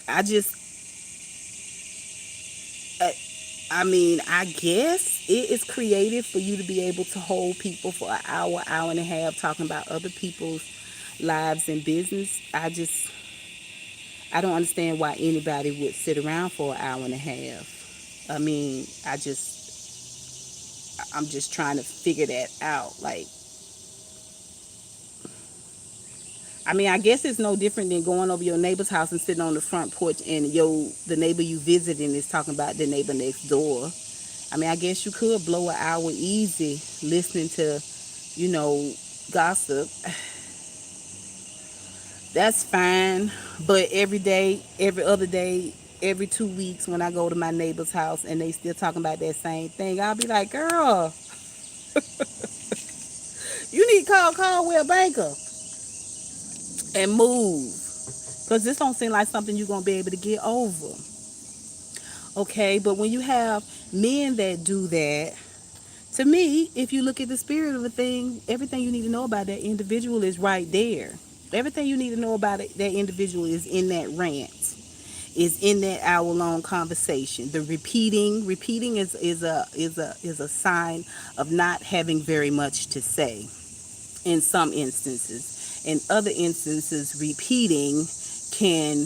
I just, I mean, I guess it is creative for you to be able to hold people for an hour, hour and a half talking about other people's lives and business. I don't understand why anybody would sit around for an hour and a half. I mean, I'm just trying to figure that out. Like, I mean, I guess it's no different than going over your neighbor's house and sitting on the front porch and the neighbor you visiting is talking about the neighbor next door. I mean, I guess you could blow an hour easy listening to, you know, gossip. That's fine. But every day, every other day, every 2 weeks when I go to my neighbor's house and they still talking about that same thing, I'll be like, girl, you need to call Caldwell Banker and move. Because this don't seem like something you're going to be able to get over. Okay, but when you have men that do that, to me, if you look at the spirit of a thing, everything you need to know about that individual is right there. Everything you need to know about that individual is in that rant, is in that hour-long conversation. The repeating is a sign of not having very much to say in some instances. In other instances, repeating can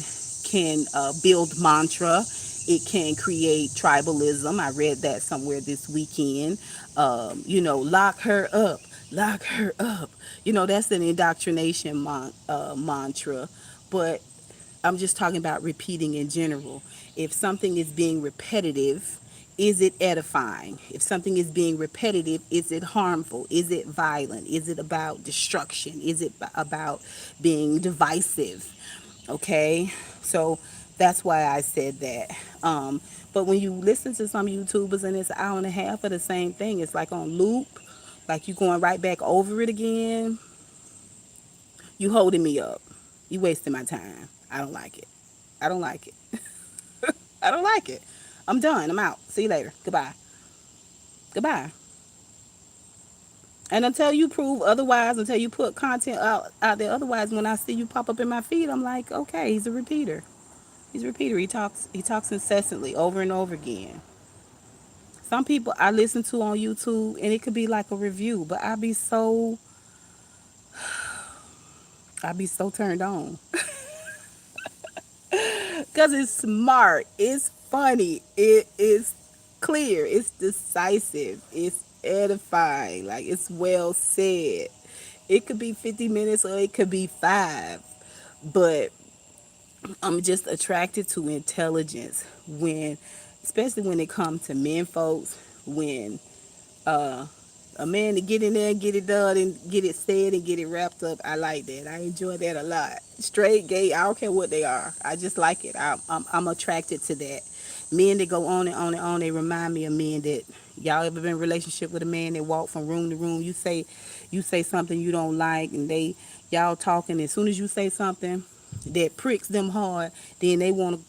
build mantra. It can create tribalism. I read that somewhere this weekend. Lock her up, lock her up. That's an indoctrination mantra. But I'm just talking about repeating in general. If something is being repetitive, is it edifying? If something is being repetitive, is it harmful? Is it violent? Is it about destruction? Is it about being divisive? Okay, so that's why I said that. But when you listen to some YouTubers and it's an hour and a half of the same thing, it's like on loop, like you going right back over it again. You holding me up. You wasting my time. I don't like it. I don't like it. I don't like it. I'm done. I'm out. See you later. Goodbye. Goodbye. And until you prove otherwise, until you put content out there otherwise, when I see you pop up in my feed, I'm like, okay, he's a repeater. He's a repeater. He talks incessantly over and over again. Some people I listen to on YouTube and it could be like a review, but I be so turned on. Cause it's smart, it's funny, it is clear, it's decisive, it's edifying, like it's well said. It could be 50 minutes or it could be 5, but I'm just attracted to intelligence especially when it comes to men folks, when uh a man to get in there and get it done and get it said and get it wrapped up. I like that. I enjoy that a lot. Straight, gay, I don't care what they are. I just like it. I'm attracted to that. Men that go on and on and on, they remind me of men that y'all ever been in a relationship with a man that walk from room to room. You say something you don't like and y'all talking. As soon as you say something that pricks them hard, then they wanna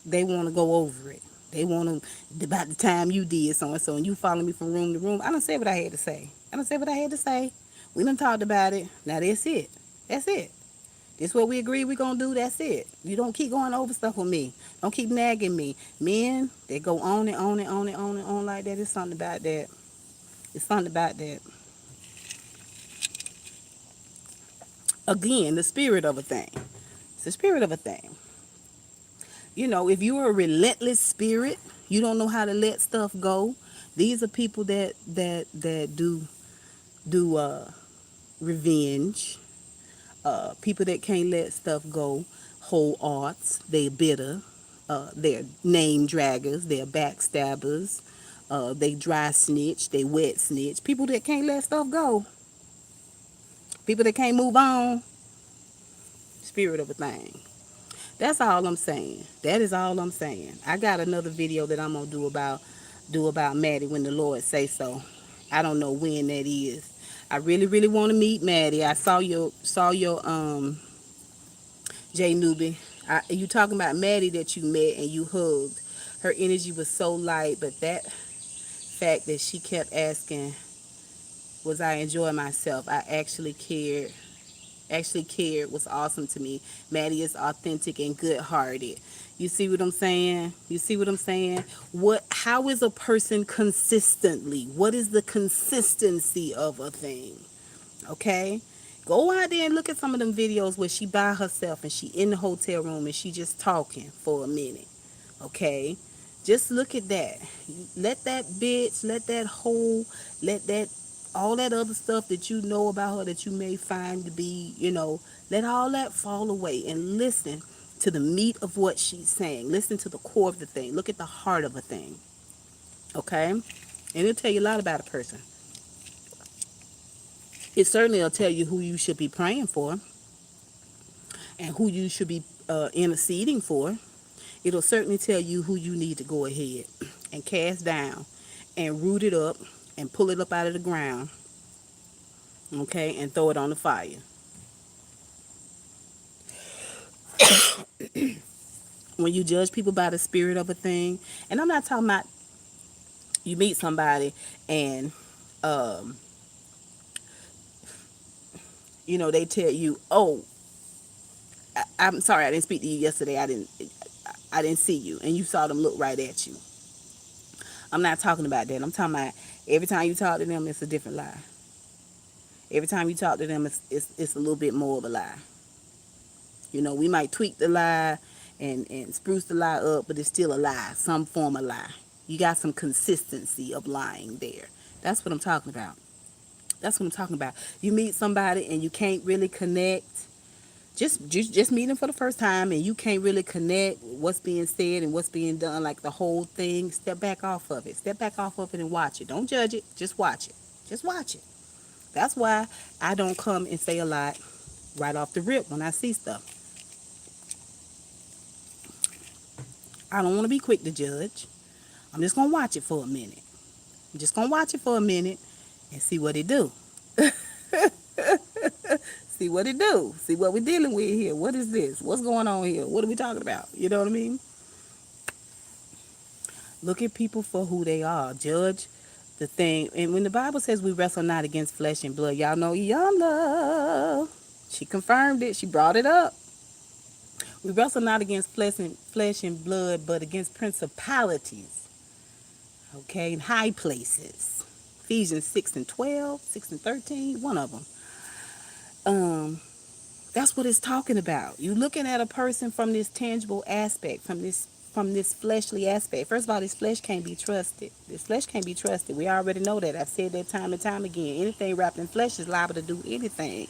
go over it. They want to, about the time you did so and so, and you follow me from room to room. I don't say what I had to say. I don't say what I had to say. We done talked about it. Now that's it. That's it. This what we agree we gonna do. That's it. You don't keep going over stuff with me. Don't keep nagging me. Men, they go on and on and on and on and on like that. It's something about that. It's something about that. Again, the spirit of a thing. It's the spirit of a thing. If you're a relentless spirit, you don't know how to let stuff go. These are people that do revenge. People that can't let stuff go. Whole arts. They bitter. They're name draggers. They're backstabbers. They dry snitch. They wet snitch. People that can't let stuff go. People that can't move on. Spirit of a thing. That's all I'm saying. That is all I'm saying. I got another video that I'm gonna do about Maddie when the Lord say so. I don't know when that is. I really, really want to meet Maddie. I saw your J Newbie. You talking about Maddie that you met and you hugged. Her energy was so light, but that fact that she kept asking, was I enjoying myself? I actually cared was awesome to me. Maddie is authentic and good hearted. You see what I'm saying? You see what I'm saying? What how is a person consistently? What is the consistency of a thing? Okay? Go out there and look at some of them videos where she by herself and she in the hotel room and she just talking for a minute. Okay? Just look at that. Let that bitch, let that whole, let that all that other stuff that you know about her that you may find to be, let all that fall away and listen to the meat of what she's saying. Listen to the core of the thing. Look at the heart of a thing. Okay? And it'll tell you a lot about a person. It certainly will tell you who you should be praying for and who you should be interceding for. It'll certainly tell you who you need to go ahead and cast down and root it up and pull it up out of the ground, okay, and throw it on the fire. When you judge people by the spirit of a thing, and I'm not talking about you meet somebody and um, they tell you, oh, I'm sorry, I didn't speak to you yesterday. I didn't see you, and you saw them look right at you. I'm not talking about that. I'm talking about every time you talk to them, it's a different lie. Every time you talk to them, it's a little bit more of a lie. We might tweak the lie and spruce the lie up, but it's still a lie, some form of lie. You got some consistency of lying there. That's what I'm talking about. That's what I'm talking about. You meet somebody and you can't really connect. Just meet them for the first time and you can't really connect what's being said and what's being done, like the whole thing. Step back off of it. Step back off of it and watch it. Don't judge it. Just watch it. Just watch it. That's why I don't come and say a lot right off the rip when I see stuff. I don't want to be quick to judge. I'm just going to watch it for a minute. I'm just going to watch it for a minute and see what it do. See what it do. See what we're dealing with here. What is this? What's going on here? What are we talking about? You know what I mean? Look at people for who they are. Judge the thing. And when the Bible says we wrestle not against flesh and blood, y'all know young love. She confirmed it. She brought it up. We wrestle not against flesh and blood, but against principalities. Okay, in high places. Ephesians 6 and 12, 6 and 13, one of them. That's what it's talking about. You looking at a person from this tangible aspect, from this fleshly aspect. First of all, this flesh can't be trusted. This flesh can't be trusted. We already know that. I've said that time and time again. Anything wrapped in flesh is liable to do anything.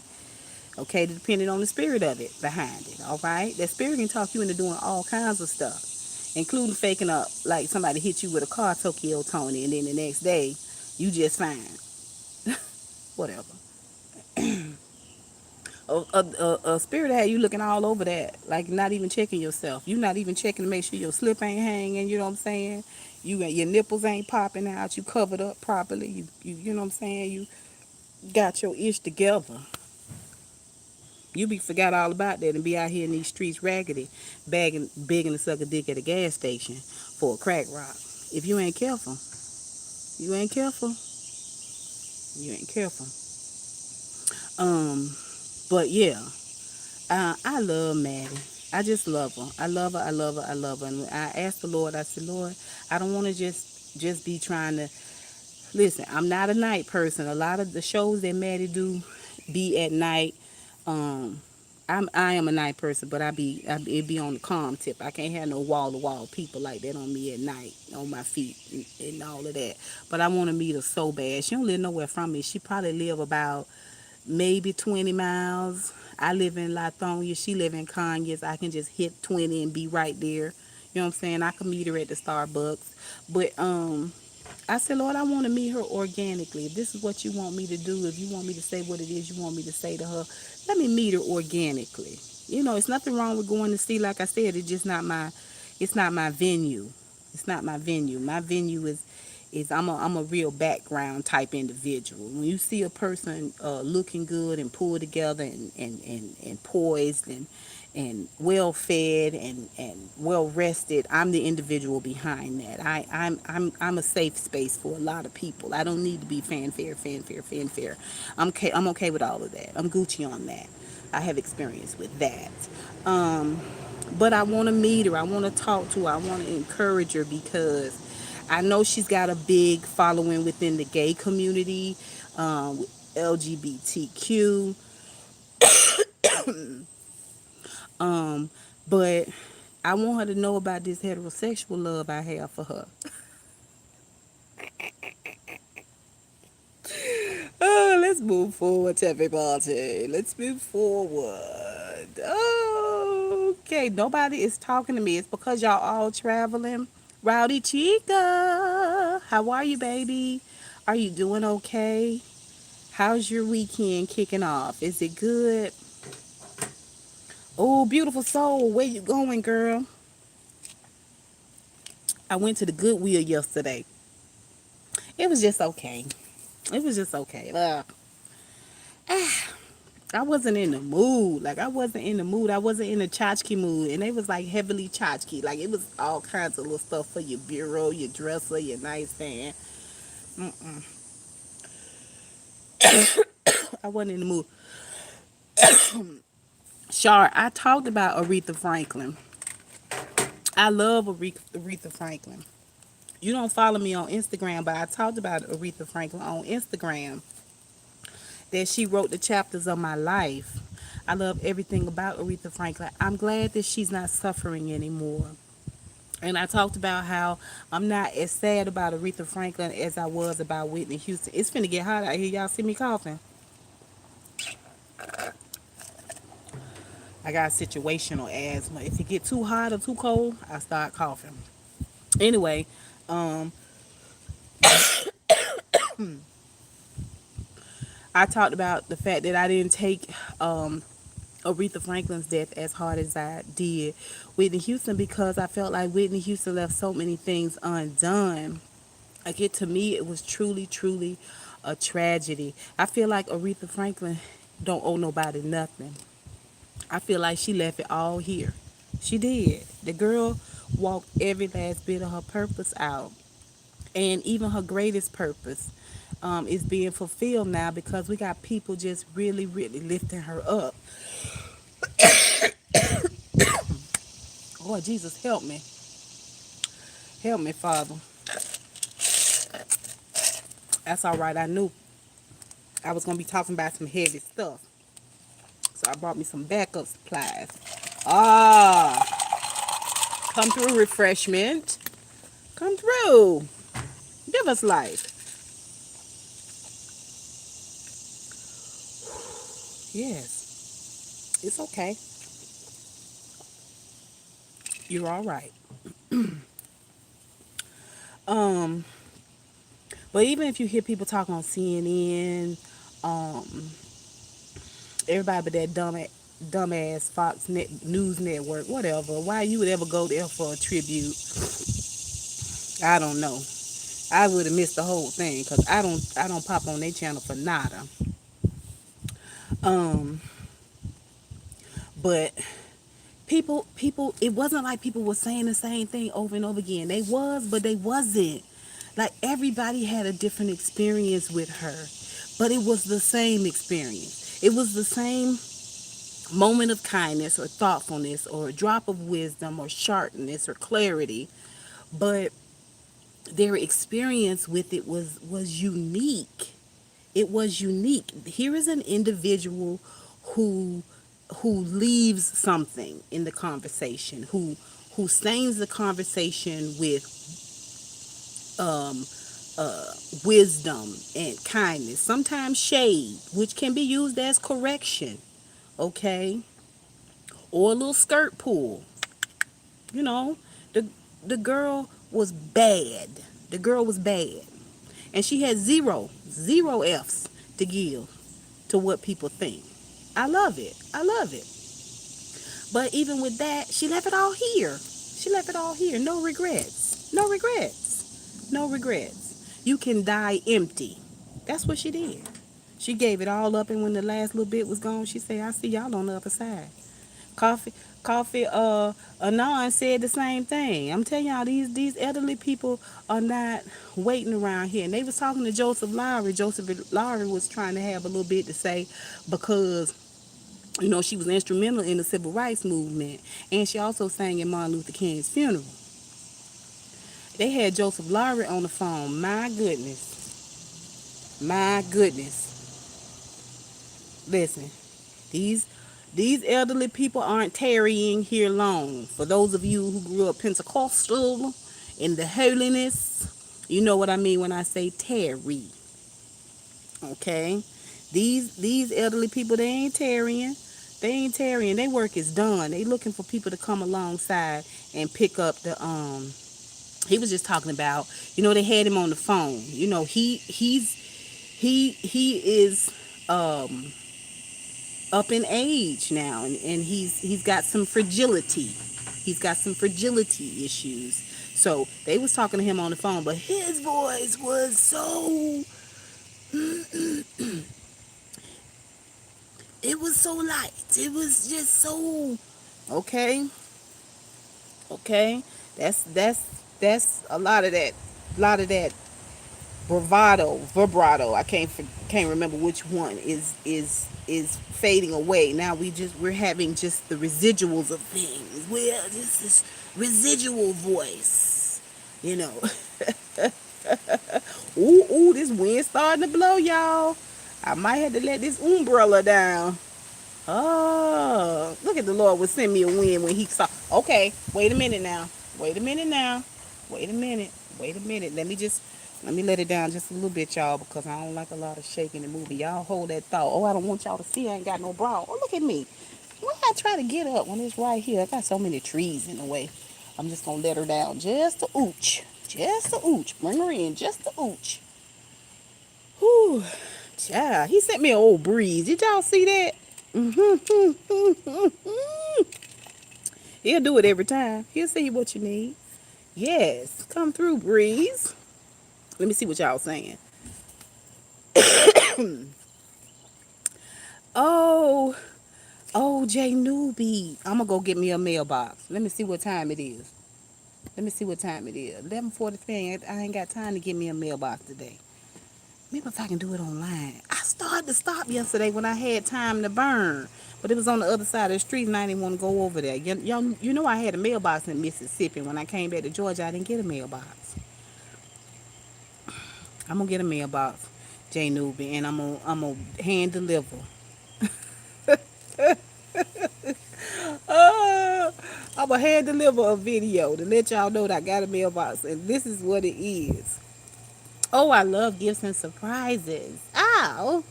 Okay, depending on the spirit of it behind it. All right, that spirit can talk you into doing all kinds of stuff, including faking up like somebody hit you with a car, Tokyo Tony, and then the next day you just fine. Whatever. A spirit had you looking all over that, like not even checking yourself. You not even checking to make sure your slip ain't hanging. You know what I'm saying? Your nipples ain't popping out. You covered up properly. You know what I'm saying? You got your ish together. You be forgot all about that and be out here in these streets raggedy, begging to suck a dick at a gas station for a crack rock. If you ain't careful, you ain't careful. You ain't careful. Um, but yeah, I love Maddie. I just love her. I love her. I love her. I love her. And I asked the Lord. I said, Lord, I don't want to just be trying to listen. I'm not a night person. A lot of the shows that Maddie do be at night. Um, I am a night person, but it be on the calm tip. I can't have no wall to wall people like that on me at night, on my feet and all of that. But I want to meet her so bad. She don't live nowhere from me. She probably live about maybe 20 miles. I live in Lithonia. She live in Conyers. I can just hit 20 and be right there. You know what I'm saying? I can meet her at the Starbucks. But I said, Lord, I want to meet her organically. If this is what you want me to do, if you want me to say what it is you want me to say to her, let me meet her organically. It's nothing wrong with going to see, like I said, it's not my venue. It's not my venue. My venue is I'm a real background type individual. When you see a person looking good and pulled together and poised and well fed and well rested, I'm the individual behind that. I'm a safe space for a lot of people. I don't need to be fanfare. I'm okay with all of that. I'm Gucci on that. I have experience with that. Um, but I want to meet her. I want to talk to her. I want to encourage her because I know she's got a big following within the gay community, LGBTQ. Um, but I want her to know about this heterosexual love I have for her. Oh, let's move forward, everybody. Let's move forward. Okay, nobody is talking to me. It's because y'all all traveling. Rowdy Chica, how are you, baby? Are you doing okay? How's your weekend kicking off? Is it good? Oh, beautiful soul, where you going, girl? I went to the Goodwill yesterday. It was just okay. It was just okay. I wasn't in the mood. Like I wasn't in the mood. I wasn't in the tchotchke mood. And it was like heavily tchotchke. Like it was all kinds of little stuff for your bureau, your dresser, your nightstand. I wasn't in the mood. Char, I talked about Aretha Franklin. I love Aretha Franklin. You don't follow me on Instagram, but I talked about Aretha Franklin on Instagram. That she wrote the chapters of my life. I love everything about Aretha Franklin. I'm glad that she's not suffering anymore. And I talked about how I'm not as sad about Aretha Franklin as I was about Whitney Houston. It's finna get hot out here. Y'all see me coughing? I got situational asthma. If it get too hot or too cold, I start coughing. Anyway, um, I talked about the fact that I didn't take Aretha Franklin's death as hard as I did Whitney Houston because I felt like Whitney Houston left so many things undone. Like it to me, it was truly, truly a tragedy. I feel like Aretha Franklin don't owe nobody nothing. I feel like she left it all here. She did. The girl walked every last bit of her purpose out, and even her greatest purpose is being fulfilled now because we got people just really, really lifting her up. Oh, Jesus, help me, Father. That's all right. I knew I was gonna be talking about some heavy stuff. So I brought me some backup supplies. Ah, come through, refreshment. Come through. Give us life. Yes, it's okay. You're all right. Um, but even if you hear people talk on CNN, um, everybody but that dumbass News Network, whatever. Why you would ever go there for a tribute? I don't know. I would have missed the whole thing because I don't pop on their channel for nada. Um, but people it wasn't like people were saying the same thing over and over again. They was, but they wasn't. Like everybody had a different experience with her, but it was the same experience. It was the same moment of kindness or thoughtfulness or a drop of wisdom or sharpness or clarity, but their experience with it was unique. It was unique. Here is an individual who leaves something in the conversation, who stains the conversation with um, wisdom and kindness, sometimes shade, which can be used as correction, okay, or a little skirt pull. You know, the the girl was bad. The girl was bad, and she had zero F's to give to what people think. I love it. I love it. But even with that, she left it all here. She left it all here. No regrets. No regrets. No regrets. You can die empty. That's what she did. She gave it all up, and when the last little bit was gone, she said, "I see y'all on the other side." Coffee, Anon said the same thing. I'm telling y'all, these elderly people are not waiting around here. And they was talking to Joseph Lowry. Joseph Lowry was trying to have a little bit to say because You know, she was instrumental in the civil rights movement, and she also sang at Martin Luther King's funeral. They had Joseph Lowry on the phone. My goodness. My goodness. Listen, these these elderly people aren't tarrying here long. For those of you who grew up Pentecostal in the holiness, you know what I mean when I say tarry. Okay? These elderly people, they ain't tarrying. They ain't tarrying. Their work is done. They looking for people to come alongside and pick up the he was just talking about, you know, they had him on the phone. You know, he is um up in age now, and he's got some fragility. He's got some fragility issues. So they was talking to him on the phone, but his voice was so, it was so light. It was just so okay. Okay. That's a lot of that vibrato. I can't remember which one is fading away. Now we're having just the residuals of things. We're just this residual voice, you know. Ooh, this wind starting to blow, y'all. I might have to let this umbrella down. Oh, look at the Lord would send me a wind when he saw. Okay, wait a minute now. Wait a minute now. Wait a minute. Wait a minute. Let me let it down just a little bit, y'all, because I don't like a lot of shaking and moving. Y'all hold that thought. Oh, I don't want y'all to see I ain't got no bra. Oh, look at me. Why I try to get up when it's right here? I got so many trees in the way. I'm just gonna let her down just a ooch. Just a ooch. Bring her in just a ooch. Whew. Child, he sent me an old breeze. Did y'all see that? He'll do it every time. He'll see what you need. Yes, come through, breeze. Let me see what y'all saying. Oh, oh, J Newbie. I'm gonna go get me a mailbox. Let me see what time it is. Let me see what time it is. 11:43. I ain't got time to get me a mailbox today. Maybe if I can do it online. I started to stop yesterday when I had time to burn, but it was on the other side of the street and I didn't want to go over there. You know I had a mailbox in Mississippi. When I came back to Georgia, I didn't get a mailbox. I'm gonna get a mailbox, J Newbie, and I'm gonna hand deliver. Uh, I'm gonna hand deliver a video to let y'all know that I got a mailbox, and this is what it is. Oh, I love gifts and surprises. Oh,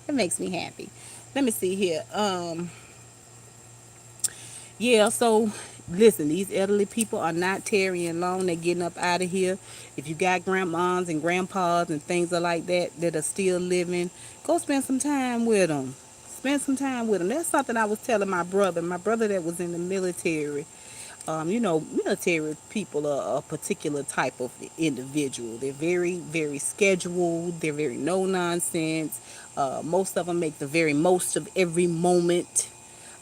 it makes me happy. Let me see here. Yeah, so listen, these elderly people are not tarrying long. They're getting up out of here. If you got grandmas and grandpas and things like that that are still living, go spend some time with them. Spend some time with them. That's something I was telling my brother. My brother that was in the military. You know, military people are a particular type of individual. They're very, very scheduled. They're very no nonsense. Most of them make the very most of every moment.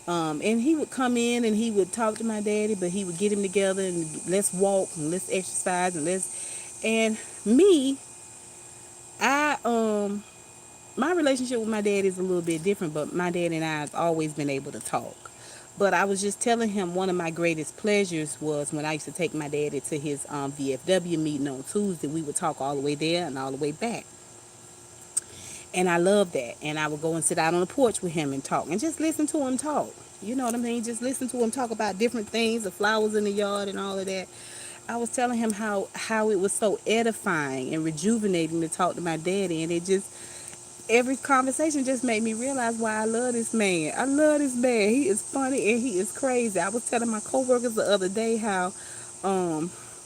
And he would come in and he would talk to my daddy, but he would get him together and let's walk and let's exercise and let's. And me, I my relationship with my dad is a little bit different, but my dad and I have always been able to talk. But I was just telling him one of my greatest pleasures was when I used to take my daddy to his VFW meeting on Tuesday. We would talk all the way there and all the way back. And I loved that. And I would go and sit out on the porch with him and talk and just listen to him talk. You know what I mean? Just listen to him talk about different things, the flowers in the yard and all of that. I was telling him how it was so edifying and rejuvenating to talk to my daddy. And it just, every conversation just made me realize why I love this man. I love this man. He is funny and he is crazy. I was telling my coworkers the other day how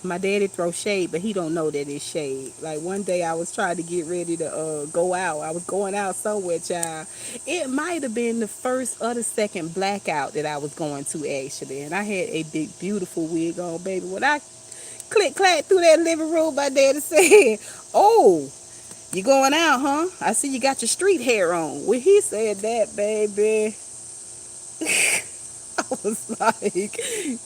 my daddy throw shade, but he don't know that it's shade. Like one day I was trying to get ready to go out. I was going out somewhere, child. It might have been the first or the second blackout that I was going to actually. And I had a big beautiful wig on, baby. When I click clack through that living room, my daddy said, "Oh, you going out, huh? I see you got your street hair on." When he said that, baby, I was like,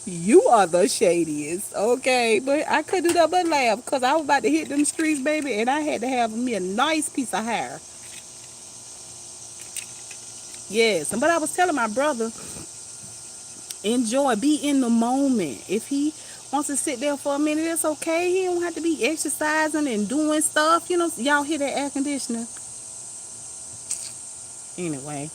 "You are the shadiest." Okay, but I couldn't do that but laugh because I was about to hit them streets, baby, and I had to have me a nice piece of hair. Yes, but I was telling my brother, enjoy, be in the moment. If he wants to sit there for a minute, it's okay. He don't have to be exercising and doing stuff. Y'all hear that air conditioner? Anyway,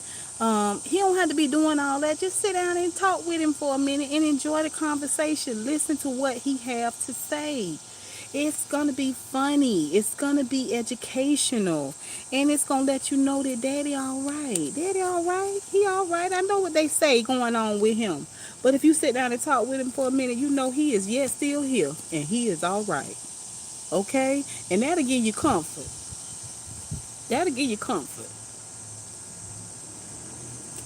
he don't have to be doing all that. Just sit down and talk with him for a minute and enjoy the conversation. Listen to what he have to say. It's gonna be funny. It's gonna be educational, and it's gonna let you know that Daddy all right. Daddy all right. He all right. I know what they say going on with him, but if you sit down and talk with him for a minute, you know he is yet still here, and he is all right. Okay, and that'll give you comfort. That'll give you comfort.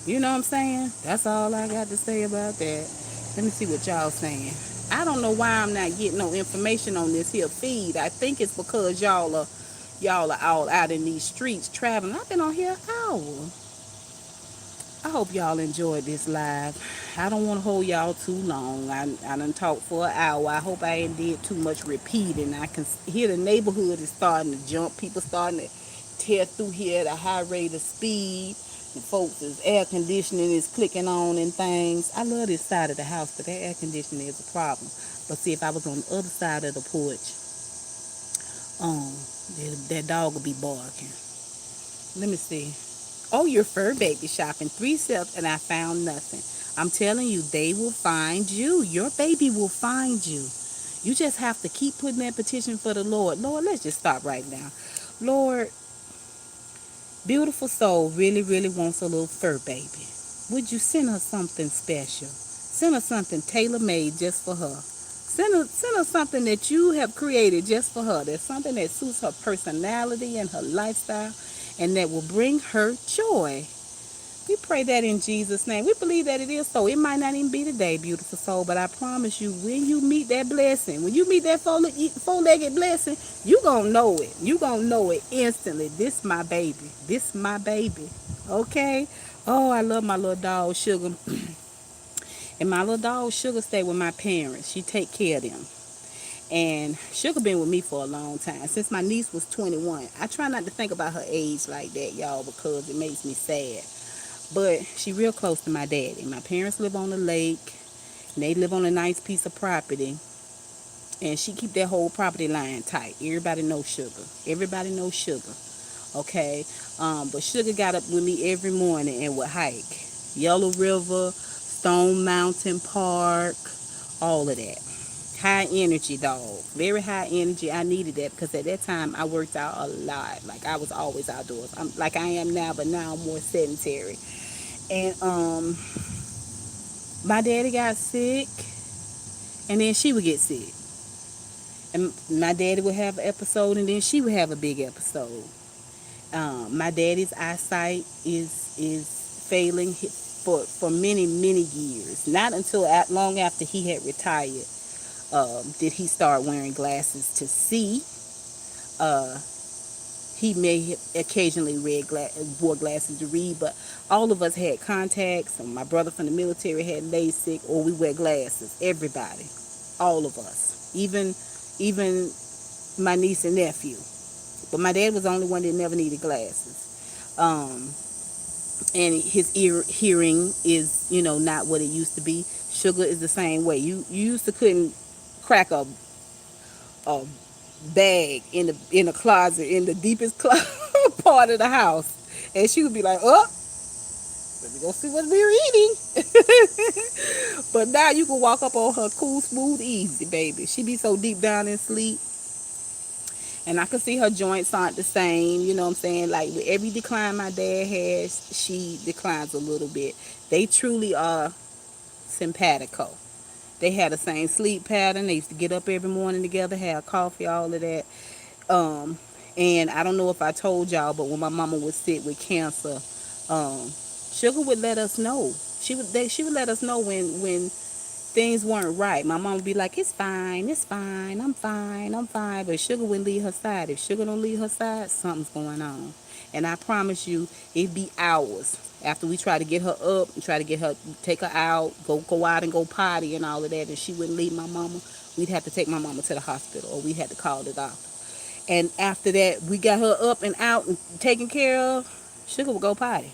You know what I'm saying? That's all I got to say about that. Let me see what y'all saying. I don't know why I'm not getting no information on this here feed. I think it's because y'all are all out in these streets traveling. I've been on here an hour. I hope y'all enjoyed this live. I don't want to hold y'all too long. I done talked for an hour. I hope I ain't did too much repeating. I can hear the neighborhood is starting to jump. People starting to tear through here at a high rate of speed. The folks' air conditioning is clicking on and things. I love this side of the house, but that air conditioning is a problem. But see, if I was on the other side of the porch, um, that dog would be barking. Let me see. Oh, your fur baby shopping 3 steps and I found nothing. I'm telling you, they will find you. Your baby will find you. You just have to keep putting that petition for the Lord. Lord, let's just stop right now. Lord, beautiful soul really, really wants a little fur baby. Would you send her something special? Send her something tailor made just for her. Send her something that you have created just for her. That's something that suits her personality and her lifestyle and that will bring her joy. We pray that in Jesus' name. We believe that it is so. It might not even be today, beautiful soul, but I promise you, when you meet that blessing, when you meet that four-legged blessing, you going to know it. You going to know it instantly. This my baby. This my baby. Okay? Oh, I love my little dog, Sugar. And my little dog, Sugar, stay with my parents. She take care of them. And Sugar been with me for a long time, since my niece was 21. I try not to think about her age like that, y'all, because it makes me sad. But she real close to my daddy. My parents live on the lake, and they live on a nice piece of property. And she keep that whole property line tight. Everybody knows Sugar. Everybody knows Sugar. Okay? But Sugar got up with me every morning and would hike. Yellow River, Stone Mountain Park, all of that. High energy dog. Very high energy. I needed that because at that time I worked out a lot. Like I was always outdoors. I'm like I am now, but now I'm more sedentary. And my daddy got sick, and then she would get sick, and my daddy would have an episode, and then she would have a big episode. My daddy's eyesight is failing for many years. Not until long after he had retired did he start wearing glasses to see. Uh, he may occasionally wore glasses to read, but all of us had contacts. And my brother from the military had LASIK, or we wear glasses. Everybody, all of us, even my niece and nephew. But my dad was the only one that never needed glasses. And his hearing is, not what it used to be. Sugar is the same way. You used to couldn't crack a bag in a closet in the deepest part of the house, and she would be like, "Oh, let me go see what we're eating." But now you can walk up on her cool, smooth, easy, baby. She be so deep down in sleep, and I can see her joints aren't the same. You know what I'm saying? Like with every decline my dad has, she declines a little bit. They truly are simpatico. They had the same sleep pattern. They used to get up every morning together, have coffee, all of that. Um, and I don't know if I told y'all, but when my mama was sick with cancer, um, Sugar would let us know. She would let us know when things weren't right. My mom would be like, it's fine, I'm fine. But Sugar wouldn't leave her side. If Sugar don't leave her side, something's going on. And I promise you, it'd be hours after we try to get her up and try to get her, take her out, go out and go potty and all of that, and she wouldn't leave my mama. We'd have to take my mama to the hospital, or we had to call the doctor. And after that, we got her up and out and taken care of. Sugar would go potty.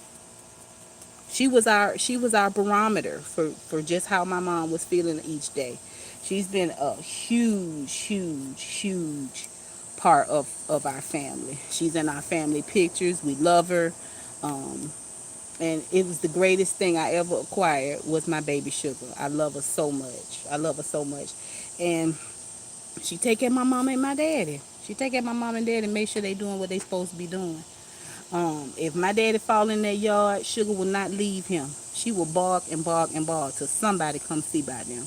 She was our barometer for just how my mom was feeling each day. She's been a huge, huge, huge part of our family. She's in our family pictures. We love her. Um, and it was the greatest thing I ever acquired was my baby sugar. I love her so much. I love her so much. And she take care of my mom and my daddy. She take care of my mom and daddy and make sure they doing what they supposed to be doing. If my daddy fall in that yard, Sugar will not leave him. She will bark and bark and bark till somebody come see by them.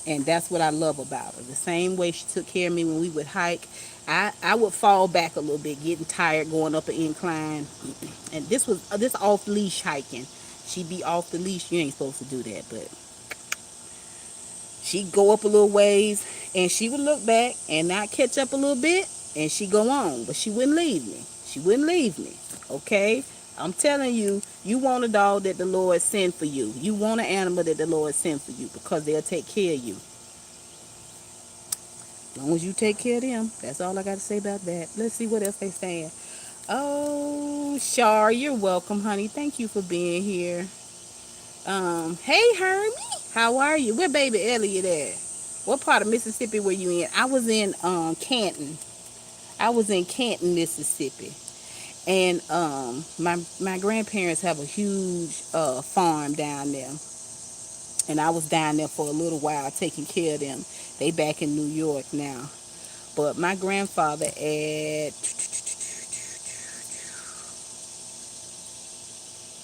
And that's what I love about her. The same way she took care of me when we would hike. I would fall back a little bit, getting tired going up an incline. And this off leash hiking. She'd be off the leash. You ain't supposed to do that, but she'd go up a little ways and she would look back and not catch up a little bit and she'd go on. But she wouldn't leave me. She wouldn't leave me. Okay? I'm telling you, you want a dog that the Lord sent for you. You want an animal that the Lord sent for you because they'll take care of you. As long as you take care of them. That's all I got to say about that. Let's see what else they saying. Oh, Shar, you're welcome, honey. Thank you for being here. Hey, Hermie. How are you? Where baby Elliot at? What part of Mississippi were you in? I was in Canton. I was in Canton, Mississippi. And my grandparents have a huge farm down there. And I was down there for a little while taking care of them. They back in New York now. But my grandfather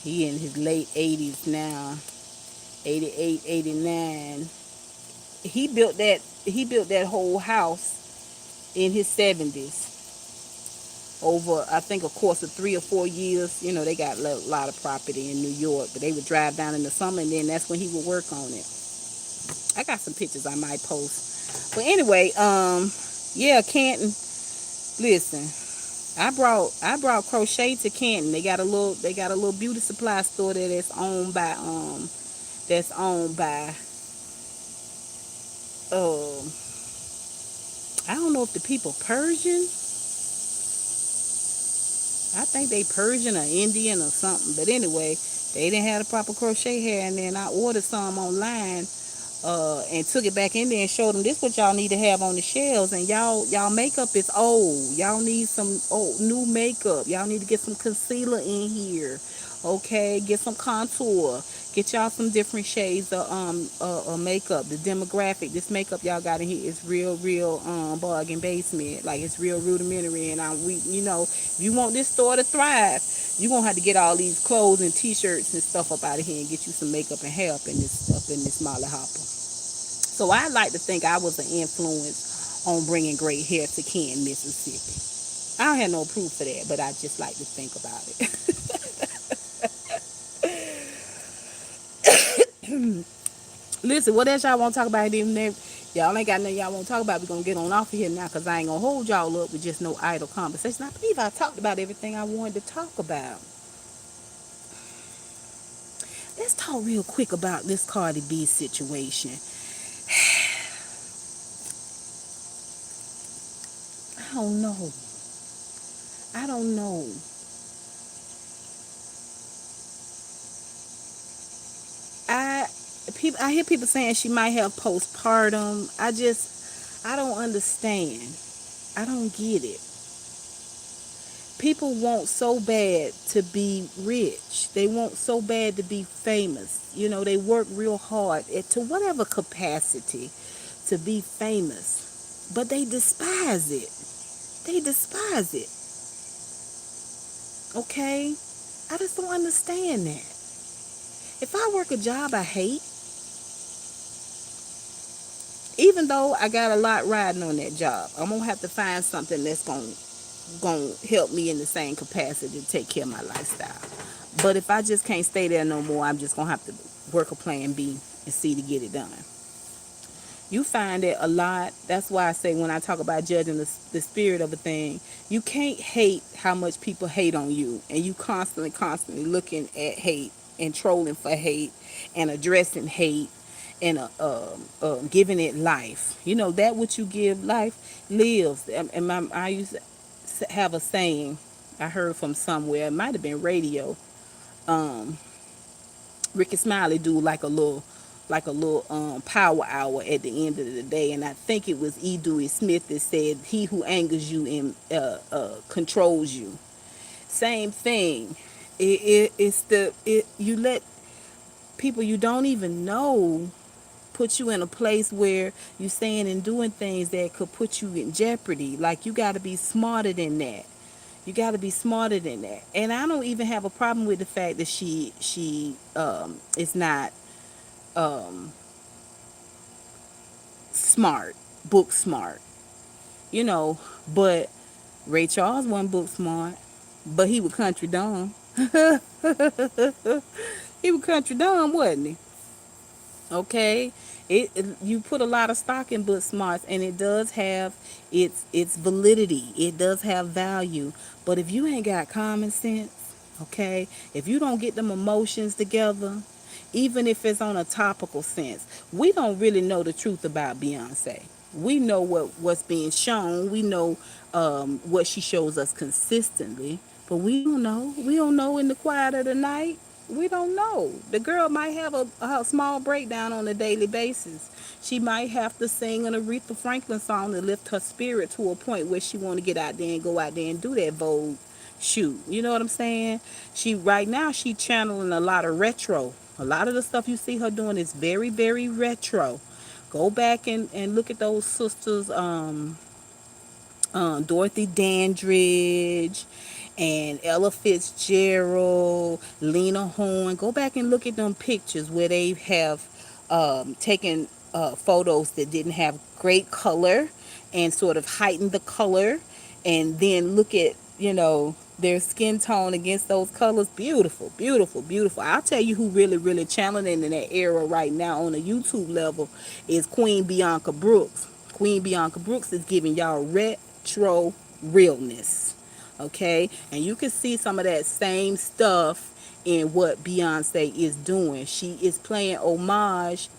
he in his late 80s now, 88, 89. He built that whole house in his 70s over, I think, a course of 3 or 4 years. They got a lot of property in New York, but they would drive down in the summer, and then that's when he would work on it. I got some pictures I might post. But anyway, yeah, Canton. Listen, I brought crochet to Canton. They got a little beauty supply store there that's owned by um I don't know if the people Persian. I think they Persian or Indian or something. But anyway, they didn't have the proper crochet hair, and then I ordered some online, and took it back in there and showed them this what y'all need to have on the shelves. And y'all makeup is old. Y'all need some old new makeup. Y'all need to get some concealer in here. Okay, get some contour. Get y'all some different shades of makeup. The demographic, this makeup y'all got in here is real bargain basement. Like, it's real rudimentary. And if you want this store to thrive, you gonna have to get all these clothes and t-shirts and stuff up out of here and get you some makeup and hair up in this Molly Hopper. So I like to think I was an influence on bringing great hair to Canton, Mississippi. I don't have no proof for that, but I just like to think about it. Listen, what else y'all want to talk about? Even if y'all ain't got nothing y'all want to talk about, we're going to get on off of here now, because I ain't going to hold y'all up with just no idle conversation. I believe I talked about everything I wanted to talk about. Let's talk real quick about this Cardi B situation. I don't know. I don't know. I I hear people saying she might have postpartum. I don't understand. I don't get it. People want so bad to be rich. They want so bad to be famous. They work real hard to whatever capacity to be famous. But they despise it. They despise it. Okay? I just don't understand that. If I work a job I hate, even though I got a lot riding on that job, I'm going to have to find something that's going to help me in the same capacity to take care of my lifestyle. But if I just can't stay there no more, I'm just going to have to work a plan B and see to get it done. You find it a lot. That's why I say, when I talk about judging the spirit of a thing, you can't hate how much people hate on you. And you constantly looking at hate and trolling for hate and addressing hate and giving it life. That what you give life lives. I used to have a saying I heard from somewhere. It might have been radio. Um, Ricky Smiley do like a little power hour at the end of the day, and I think it was E. Dewey Smith that said, "He who angers you and controls you." Same thing. You let people you don't even know put you in a place where you're saying and doing things that could put you in jeopardy. Like, you got to be smarter than that. You got to be smarter than that. And I don't even have a problem with the fact that she is not smart, book smart, you know. But Ray Charles wasn't book smart, but he was country dumb. He was country dumb, wasn't he? Okay, you put a lot of stock in book smarts, and it does have its validity. It does have value. But if you ain't got common sense, okay, if you don't get them emotions together, even if it's on a topical sense, we don't really know the truth about Beyonce. We know what's being shown. We know what she shows us consistently, but we don't know. We don't know in the quiet of the night. We don't know. The girl might have a small breakdown on a daily basis. She might have to sing an Aretha Franklin song to lift her spirit to a point where she want to get out there and go out there and do that Vogue shoot. You know what I'm saying? She right now she channeling a lot of retro. A lot of the stuff you see her doing is very, very retro. Go back and look at those sisters, Dorothy Dandridge and Ella Fitzgerald, Lena Horne. Go back and look at them pictures where they have taken photos that didn't have great color and sort of heightened the color, and then look at, their skin tone against those colors. Beautiful, beautiful, beautiful. I'll tell you who really, really channeling in that era right now on a YouTube level is Queen Bianca Brooks. Queen Bianca Brooks is giving y'all retro realness. Okay? And you can see some of that same stuff in what Beyonce is doing. She is paying homage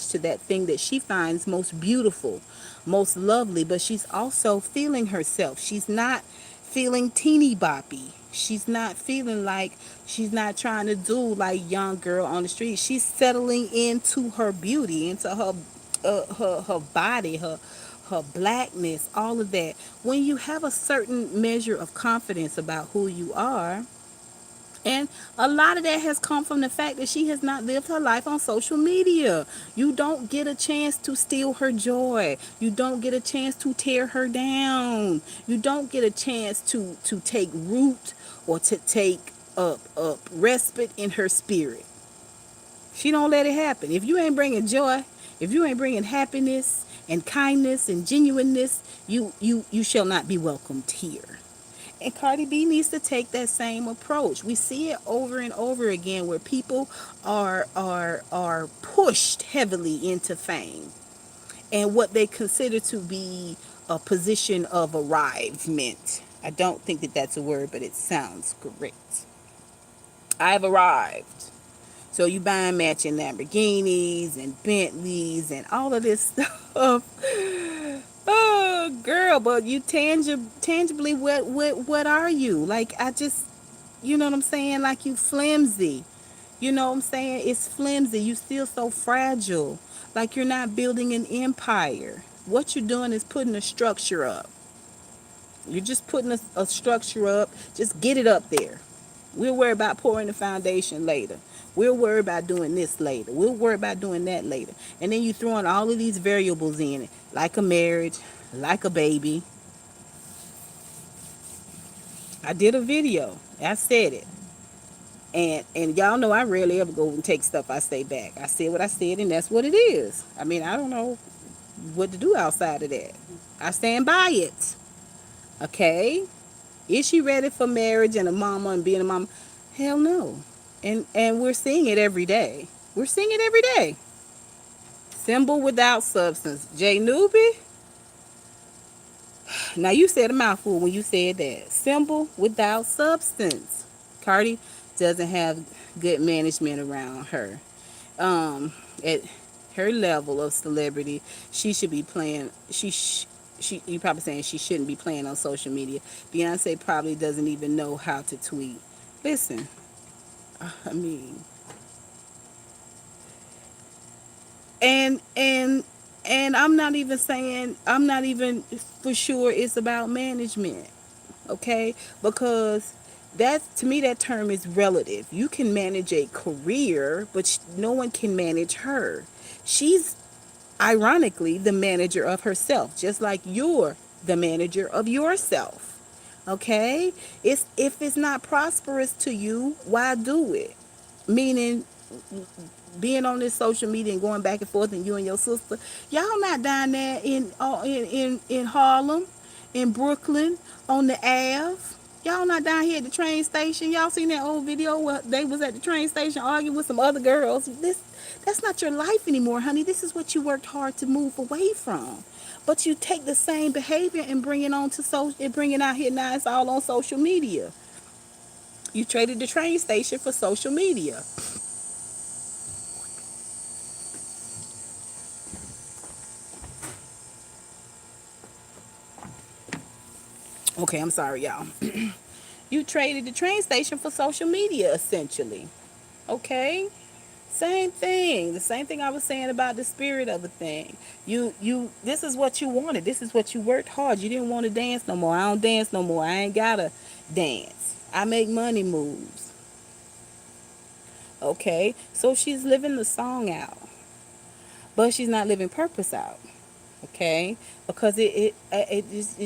to that thing that she finds most beautiful, most lovely, but she's also feeling herself. She's not feeling teeny boppy. She's not feeling like she's not trying to do like young girl on the street. She's settling into her beauty, into her body, her blackness, all of that. When you have a certain measure of confidence about who you are, and a lot of that has come from the fact that she has not lived her life on social media. You don't get a chance to steal her joy. You don't get a chance to tear her down. You don't get a chance to take root or to take up respite in her spirit. She don't let it happen. If you ain't bringing joy, if you ain't bringing happiness and kindness and genuineness, you shall not be welcomed here. And Cardi B needs to take that same approach. We see it over and over again where people are pushed heavily into fame and what they consider to be a position of arrivement. I don't think that that's a word, but it sounds correct. I've arrived. So you buying matching Lamborghinis and Bentleys and all of this stuff. Oh, girl, but you tangibly, what are you? Like, I just, you know what I'm saying? Like, you flimsy. You know what I'm saying? It's flimsy. You still so fragile. Like, you're not building an empire. What you're doing is putting a structure up. You're just putting a structure up. Just get it up there. We'll worry about pouring the foundation later. We'll worry about doing this later. We'll worry about doing that later. And then you throwing all of these variables in it, like a marriage, like a baby. I did a video. I said it. And y'all know I rarely ever go and take stuff I say back. I said what I said, and that's what it is. I mean, I don't know what to do outside of that. I stand by it. Okay? Is she ready for marriage and a mama and being a mama? Hell no. And we're seeing it every day. We're seeing it every day. Symbol without substance. Jay Newbie. Now you said a mouthful when you said that. Symbol without substance. Cardi doesn't have good management around her. At her level of celebrity, she should be playing. She you probably saying she shouldn't be playing on social media. Beyonce probably doesn't even know how to tweet. Listen, I mean, And and I'm not even for sure it's about management, okay? Because that's, to me, that term is relative. You can manage a career, but no one can manage her. She's ironically the manager of herself, just like you're the manager of yourself. Okay? It's, if it's not prosperous to you, why do it? Meaning, being on this social media and going back and forth, and you and your sister, y'all not down there in Harlem, in Brooklyn, on the Ave. Y'all not down here at the train station. Y'all seen that old video where they was at the train station arguing with some other girls. That's not your life anymore, honey. This is what you worked hard to move away from. But you take the same behavior and bring it on to social and bring it out here. Now it's all on social media. You traded the train station for social media. Okay, I'm sorry, y'all. You traded the train station for social media, essentially. Okay? Same thing. The same thing I was saying about the spirit of the thing. This is what you wanted. This is what you worked hard. You didn't want to dance no more. I don't dance no more. I ain't gotta dance. I make money moves. Okay? So she's living the song out. But she's not living purpose out. Okay? Because it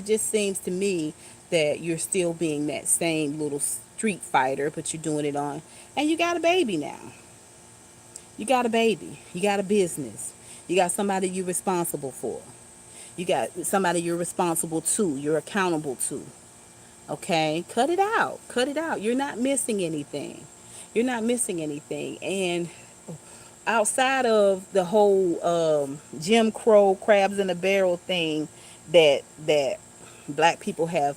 just seems to me that you're still being that same little street fighter, but you're doing it on, and you got a baby now. You got a baby. You got a business. You got somebody you're responsible for. You got somebody you're responsible to. You're accountable to. Okay? Cut it out. Cut it out. You're not missing anything. You're not missing anything. And outside of the whole Jim Crow crabs in a barrel thing that black people have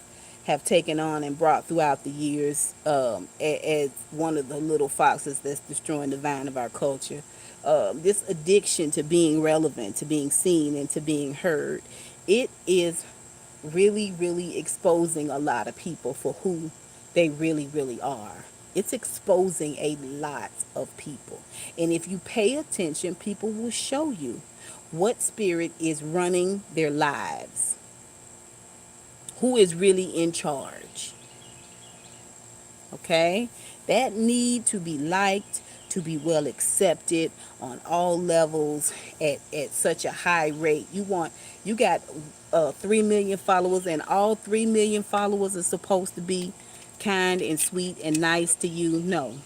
taken on and brought throughout the years, as one of the little foxes that's destroying the vine of our culture. This addiction to being relevant, to being seen, and to being heard, it is really, really exposing a lot of people for who they really, really are. It's exposing a lot of people. And if you pay attention, people will show you what spirit is running their lives, who is really in charge. Okay? That need to be liked, to be well accepted on all levels at such a high rate. You got 3 million followers, and all 3 million followers are supposed to be kind and sweet and nice to you. No,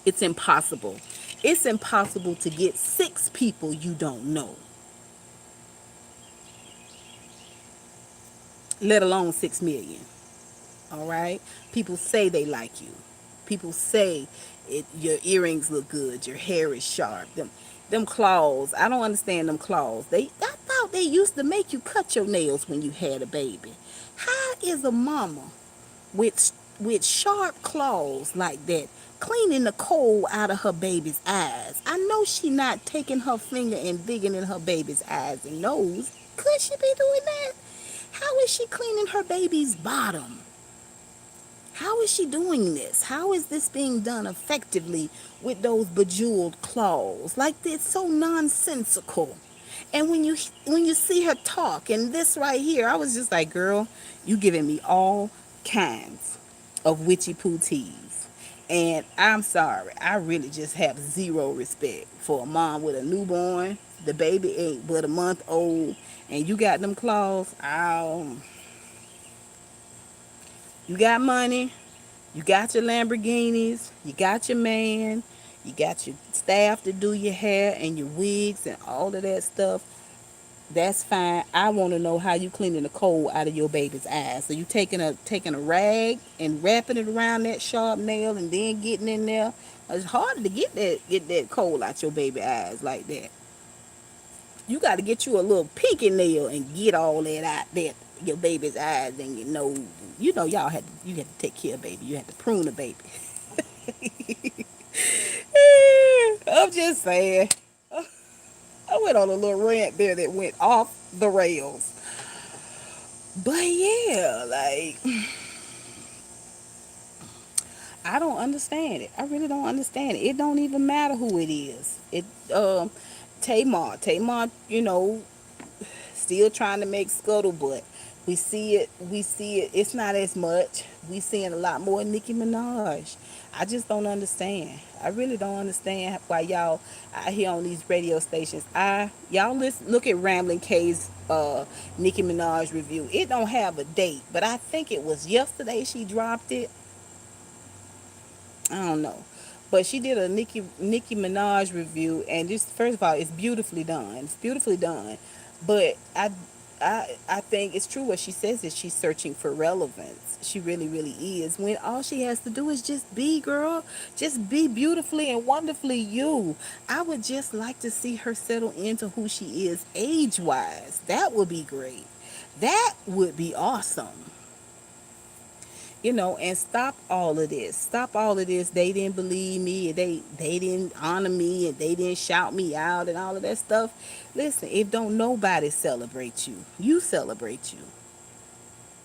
it's impossible. It's impossible to get 6 people you don't know, let alone 6 million. All right? People say they like you. People say your earrings look good, your hair is sharp. Them claws, I don't understand them claws. I thought they used to make you cut your nails when you had a baby. How is a mama with sharp claws like that cleaning the coal out of her baby's eyes? I know she not taking her finger and digging in her baby's eyes and nose. Could she be doing that? How is she cleaning her baby's bottom? How is she doing this? How is this being done effectively with those bejeweled claws? Like, it's so nonsensical. And when you see her talk and this right here, I was just like, girl, you giving me all kinds of witchy poo teas. And I'm sorry, I really just have zero respect for a mom with a newborn. The baby ain't but a month old, and you got them claws. You got money, you got your Lamborghinis, you got your man, you got your staff to do your hair and your wigs and all of that stuff. That's fine. I want to know how you cleaning the coal out of your baby's eyes. So you taking a rag and wrapping it around that sharp nail and then getting in there. It's harder to get that coal out your baby eyes like that. You got to get you a little pinky nail and get all that out there, your baby's eyes and your nose. You know, you had to take care of baby. You had to prune the baby. I'm just saying. I went on a little rant there that went off the rails. But yeah, like, I don't understand it. I really don't understand it. It don't even matter who it is. Tamar, still trying to make scuttlebutt. We see it. We see it. It's not as much. We seeing a lot more Nicki Minaj. I just don't understand. I really don't understand why y'all out here on these radio stations. Y'all listen, look at Rambling K's Nicki Minaj review. It don't have a date, but I think it was yesterday she dropped it. I don't know. But she did a Nicki Minaj review, and just first of all, it's beautifully done. It's beautifully done, but I think it's true what she says is she's searching for relevance. She really really is. When all she has to do is just be, girl, just be beautifully and wonderfully you. I would just like to see her settle into who she is age wise. That would be great. That would be awesome. And stop all of this. Stop all of this. They didn't believe me, and they didn't honor me, and they didn't shout me out, and all of that stuff. Listen, if don't nobody celebrate you, you celebrate you.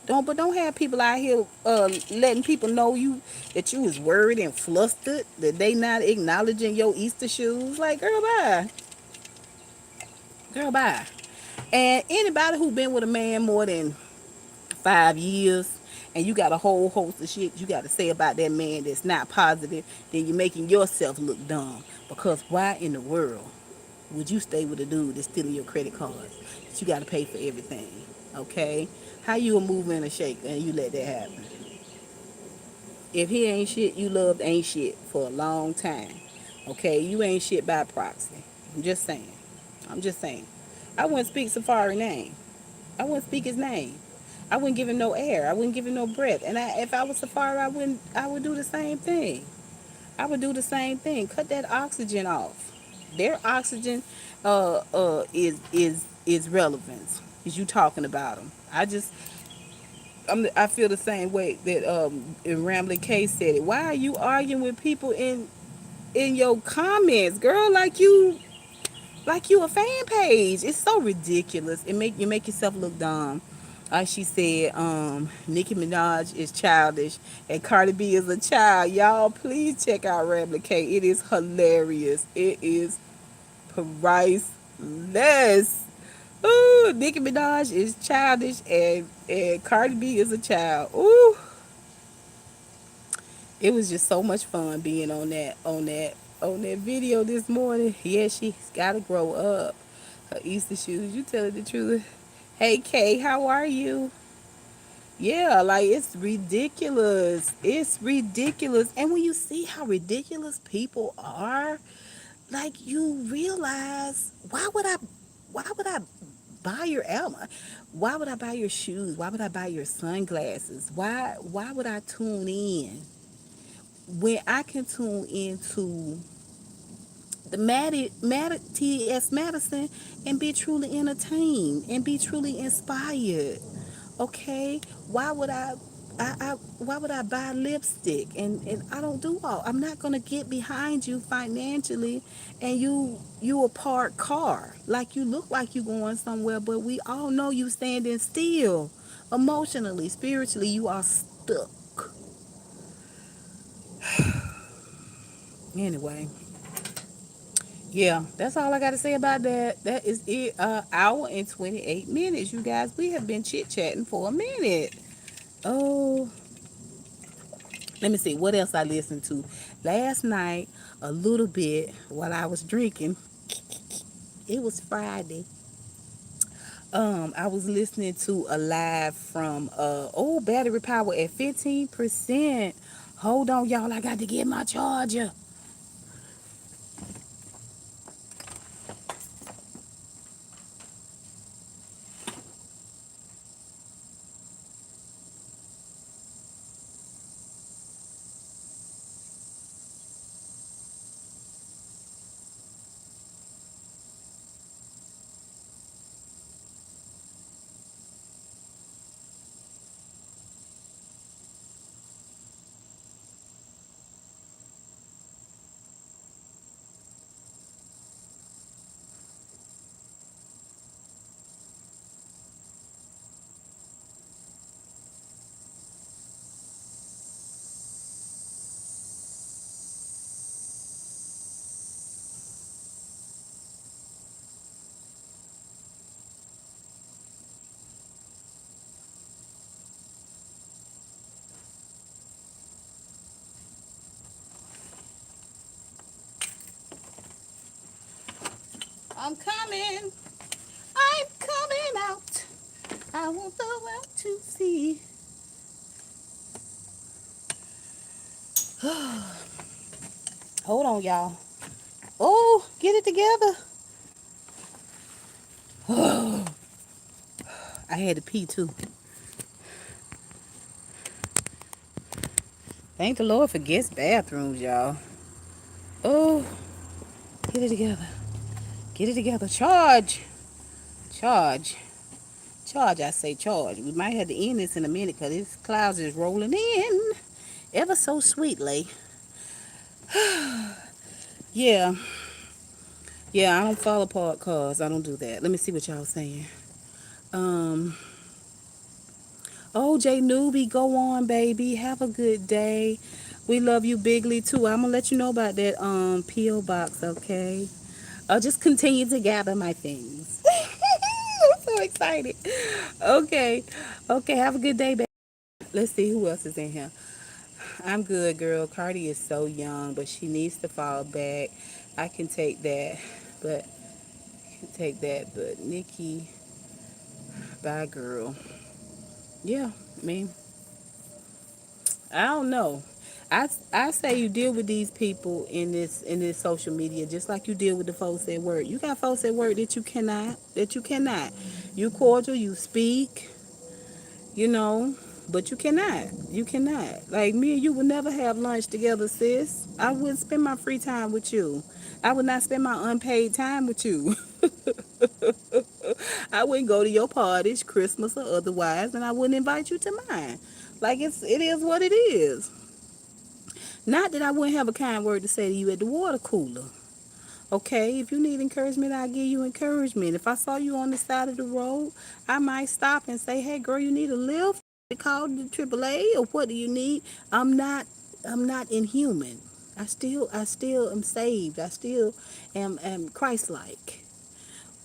Don't have people out here letting people know you that you is worried and flustered that they not acknowledging your Easter shoes. Like, girl, bye, girl, bye. And anybody who been with a man more than 5 years and you got a whole host of shit you got to say about that man that's not positive, then you're making yourself look dumb. Because why in the world would you stay with a dude that's stealing your credit cards that you got to pay for everything? Okay, how you a move and a shake and you let that happen? If he ain't shit you loved, ain't shit for a long time. Okay, you ain't shit by proxy. I'm just saying. I'm just saying. I wouldn't speak Safari name. I wouldn't speak his name. I wouldn't give him no air. I wouldn't give him no breath. And if I was Safari, I wouldn't. I would do the same thing. I would do the same thing. Cut that oxygen off. Their oxygen, is relevance. Is you talking about them? I feel the same way that in Rambling K said it. Why are you arguing with people in your comments, girl? Like you a fan page. It's so ridiculous. You make yourself look dumb. She said, Nicki Minaj is childish and Cardi B is a child. Y'all, please check out Rambling K. It is hilarious. It is priceless. Ooh, Nicki Minaj is childish and Cardi B is a child. Ooh, it was just so much fun being on that video this morning. Yeah, she's gotta grow up. Her Easter shoes. You telling the truth? Hey Kay, how are you? Yeah, like it's ridiculous. It's ridiculous. And when you see how ridiculous people are, like you realize why would I buy your album? Why would I buy your shoes? Why would I buy your sunglasses? Why would I tune in when I can tune into the T.S. Madison and be truly entertained and be truly inspired? Okay, why would I buy lipstick and I don't do all. I'm not gonna get behind you financially and you a parked car. Like you look like you going somewhere, but we all know you standing still. Emotionally, spiritually, you are stuck. Anyway, yeah, that's all I got to say about that. That is it. Hour and 28 minutes, you guys. We have been chit chatting for a minute. Oh, let me see what else I listened to last night. A little bit while I was drinking. It was Friday. I was listening to a live from battery power at 15%. Hold on, y'all. I got to get my charger. I'm coming. I'm coming out. I want the world to see. Hold on, y'all. Oh, get it together. I had to pee too. Thank the Lord for guest bathrooms, y'all. Oh, get it together. Get it together. Charge. Charge. Charge, I say charge. We might have to end this in a minute because this clouds is rolling in ever so sweetly. Yeah. Yeah, I don't fall apart cars. I don't do that. Let me see what y'all saying. Um, OJ Newbie, go on, baby. Have a good day. We love you bigly too. I'm gonna let you know about that P.O. box, okay? I'll just continue to gather my things. I'm so excited. Okay. Okay, have a good day, baby. Let's see who else is in here. I'm good, girl. Cardi is so young, but she needs to fall back. I can take that, but Nikki, bye, girl. Yeah, I mean, I don't know. I say you deal with these people in this social media just like you deal with the folks at work. You got folks at work that you cannot. You cordial, you speak, you know, but you cannot. You cannot. Like me and you would never have lunch together, sis. I wouldn't spend my free time with you. I would not spend my unpaid time with you. I wouldn't go to your parties, Christmas or otherwise, and I wouldn't invite you to mine. Like it is what it is. Not that I wouldn't have a kind word to say to you at the water cooler. Okay, if you need encouragement, I'll give you encouragement. If I saw you on the side of the road, I might stop and say, "Hey, girl, you need a lift? Call the AAA, or what do you need?" I'm not, I'm not inhuman. I still am saved. I still am Christ-like.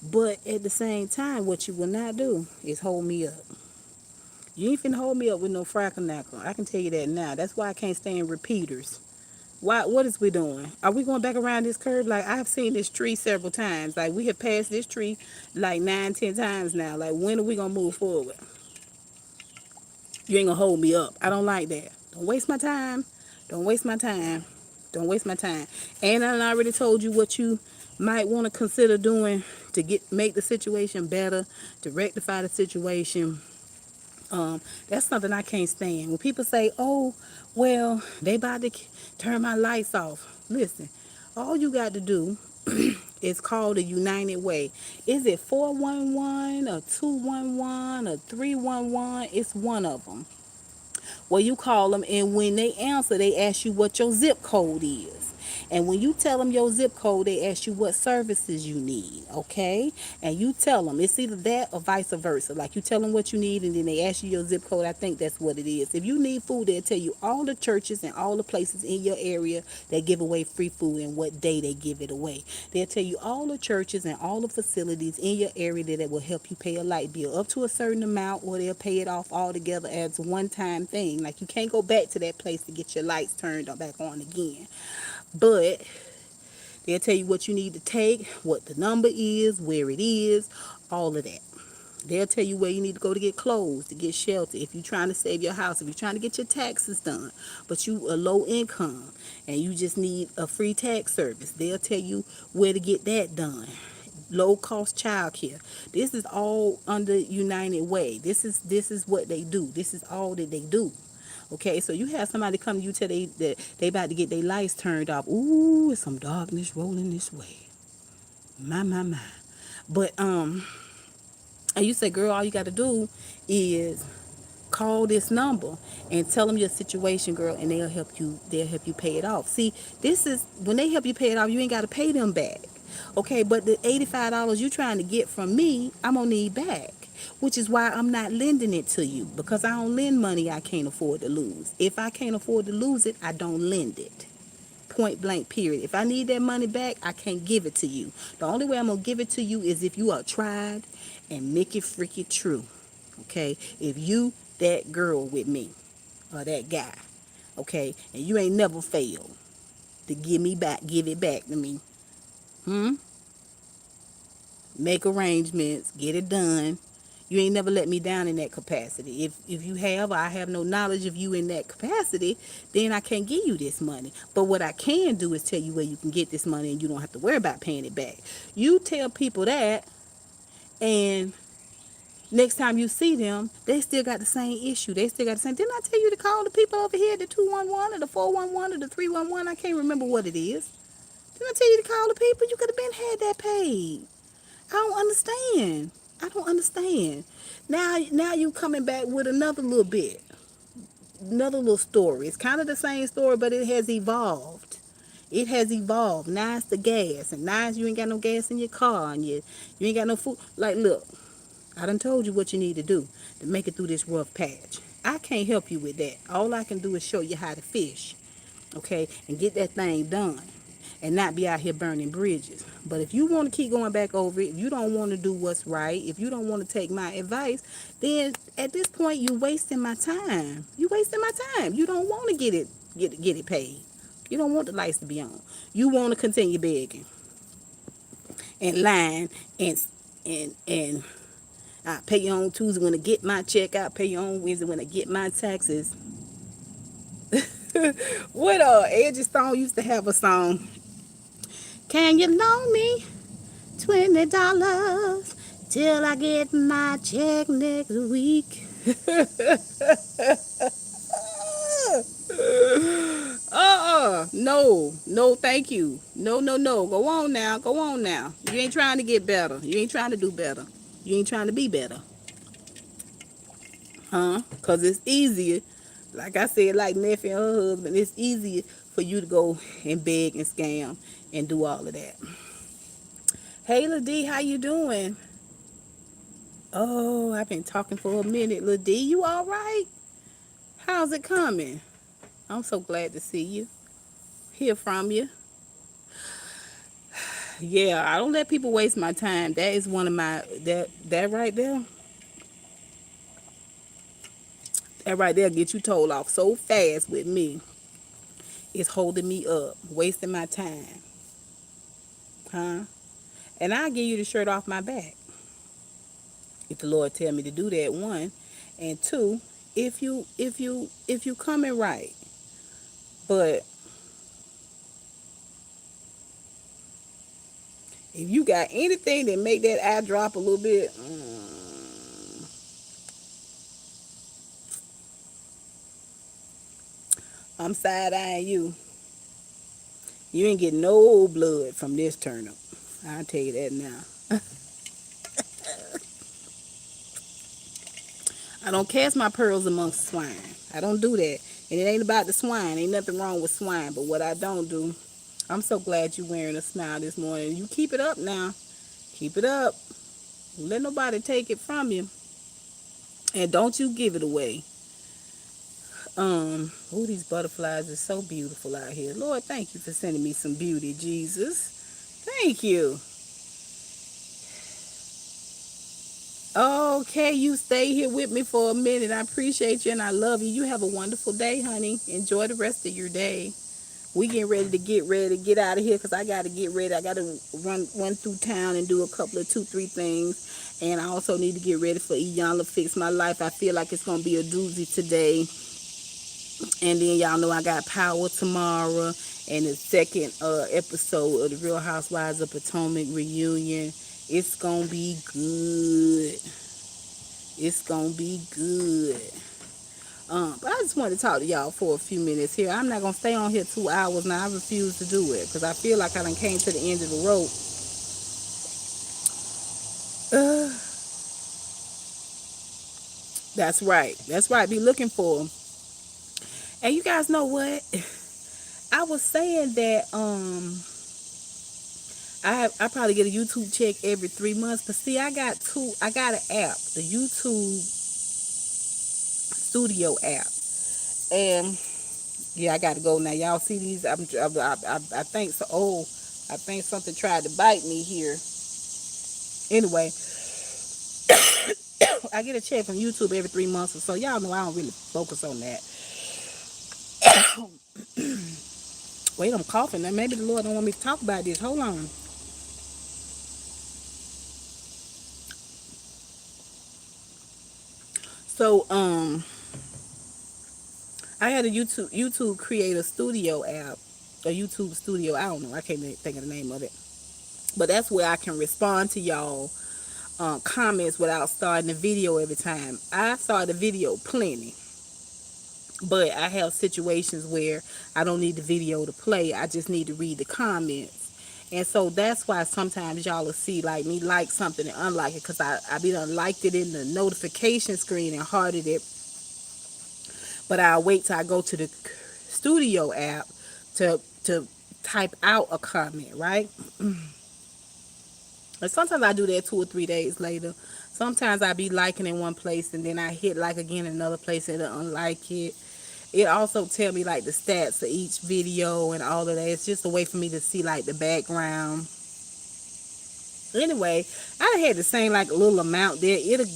But at the same time, what you will not do is hold me up. You ain't finna hold me up with no frackle-knackle. I can tell you that now. That's why I can't stand repeaters. Why? What is we doing? Are we going back around this curve? Like I've seen this tree several times. Like we have passed this tree like 9, 10 times now. Like when are we gonna move forward? You ain't gonna hold me up. I don't like that. Don't waste my time. Don't waste my time. Don't waste my time. And I already told you what you might want to consider doing to make the situation better, to rectify the situation. That's something I can't stand. When people say, "Oh, well, they about to turn my lights off." Listen, all you got to do is call the United Way. Is it 411 or 211 or 311? It's one of them. Well, you call them, and when they answer, they ask you what your zip code is. And when you tell them your zip code, they ask you what services you need, okay? And you tell them it's either that or vice versa. Like you tell them what you need, and then they ask you your zip code. I think that's what it is. If you need food, they'll tell you all the churches and all the places in your area that give away free food and what day they give it away. They'll tell you all the churches and all the facilities in your area that will help you pay a light bill up to a certain amount, or they'll pay it off all together as a one-time thing. Like you can't go back to that place to get your lights turned back on again. But they'll tell you what you need to take, what the number is, where it is, all of that. They'll tell you where you need to go to get clothes, to get shelter. If you're trying to save your house, if you're trying to get your taxes done, but you are low income and you just need a free tax service, they'll tell you where to get that done. Low cost childcare. This is all under United Way. This is what they do. This is all that they do. Okay, so you have somebody come to you tell they that they about to get their lights turned off. Ooh, it's some darkness rolling this way. My. But and you say, girl, all you got to do is call this number and tell them your situation, girl, and they'll help you pay it off. See, this is when they help you pay it off, you ain't got to pay them back. Okay, but the $85 you trying to get from me, I'm gonna need back, which is why I'm not lending it to you, because I don't lend money I can't afford to lose. If I can't afford to lose it, I don't lend it. Point blank, period. If I need that money back, I can't give it to you. The only way I'm gonna give it to you is if you are tried and make it freaking true. Okay, if you that girl with me or that guy, okay, and you ain't never failed to give it back to me. Hmm? make arrangements, get it done. You ain't never let me down in that capacity. If you have, or I have no knowledge of you in that capacity, then I can't give you this money. But what I can do is tell you where you can get this money and you don't have to worry about paying it back. You tell people that, and next time you see them, they still got the same issue. They still got the same. Didn't I tell you to call the people over here, the 211 or the 411 or the 311? I can't remember what it is. Didn't I tell you to call the people? You could have been had that paid. I don't understand. I don't understand. Now you coming back with another little bit, another little story. It's kind of the same story, but it has evolved. It has evolved. Now it's the gas, and now you ain't got no gas in your car, and you ain't got no food. Like, look, I done told you what you need to do to make it through this rough patch. I can't help you with that. All I can do is show you how to fish, okay, and get that thing done and not be out here burning bridges. But if you want to keep going back over it, if you don't want to do what's right, if you don't want to take my advice, then at this point you wasting my time. You wasting my time. You don't want to get it paid. You don't want the lights to be on. You want to continue begging and lying and I pay you on Tuesday when I get my check. I pay you on Wednesday when I get my taxes. What Edge Stone used to have a song. Can you loan me $20 till I get my check next week? No, thank you. No. Go on now. Go on now. You ain't trying to get better. You ain't trying to do better. You ain't trying to be better. Huh? Because it's easier. Like I said, like Nephi and her husband, it's easier for you to go and beg and scam and do all of that. Hey, Lil D, how you doing? Oh, I've been talking for a minute. Lil D, you all right? How's it coming? I'm so glad to see you. Hear from you. Yeah, I don't let people waste my time. That is one of my that right there. That right there get you told off so fast with me. It's holding me up, wasting my time. Huh? And I'll give you the shirt off my back. If the Lord tell me to do that, one. And two, if you coming right. But if you got anything that make that eye drop a little bit, I'm side-eyeing you. You ain't getting no blood from this turnip. I'll tell you that now. I don't cast my pearls amongst swine. I don't do that. And it ain't about the swine. Ain't nothing wrong with swine. But what I don't do, I'm so glad you wearing a smile this morning. You keep it up now. Keep it up. Don't let nobody take it from you. And don't you give it away. Oh, these butterflies are so beautiful out here. Lord, thank you for sending me some beauty, Jesus. Thank you. Okay, you stay here with me for a minute. I appreciate you and I love you. You have a wonderful day, honey. Enjoy the rest of your day. We getting ready to get out of here because I got to get ready. I got to run through town and do a couple of 2-3 things. And I also need to get ready for Iyanla Fix My Life. I feel like it's going to be a doozy today. And then y'all know I got Power tomorrow and the second episode of the Real Housewives of Potomac reunion. It's going to be good. It's going to be good. But I just wanted to talk to y'all for a few minutes here. I'm not going to stay on here 2 hours now. I refuse to do it because I feel like I done came to the end of the rope. That's right. That's right. Be looking for them. And you guys know what? I was saying that I probably get a YouTube check every 3 months, but see, I got an app, the YouTube Studio app, and yeah, I got to go now. Y'all see these? I think so. Oh, I think something tried to bite me here. Anyway, I get a check from YouTube every 3 months or so. Y'all know I don't really focus on that. Wait, I'm coughing. Now maybe the Lord don't want me to talk about this. Hold on. So I had a YouTube Creator Studio app, a YouTube Studio. I don't know. I can't think of the name of it. But that's where I can respond to y'all comments without starting the video every time. I start the video plenty, but I have situations where I don't need the video to play. I just need to read the comments. And so that's why sometimes y'all will see like me like something and unlike it, because I be done liked it in the notification screen and hearted it, but I'll wait till I go to the studio app to type out a comment, right? And sometimes I do that 2 or 3 days later. Sometimes I be liking in one place and then I hit like again in another place and unlike it. It also tell me like the stats of each video and all of that. It's just a way for me to see like the background. Anyway, I had the same like a little amount there. It'll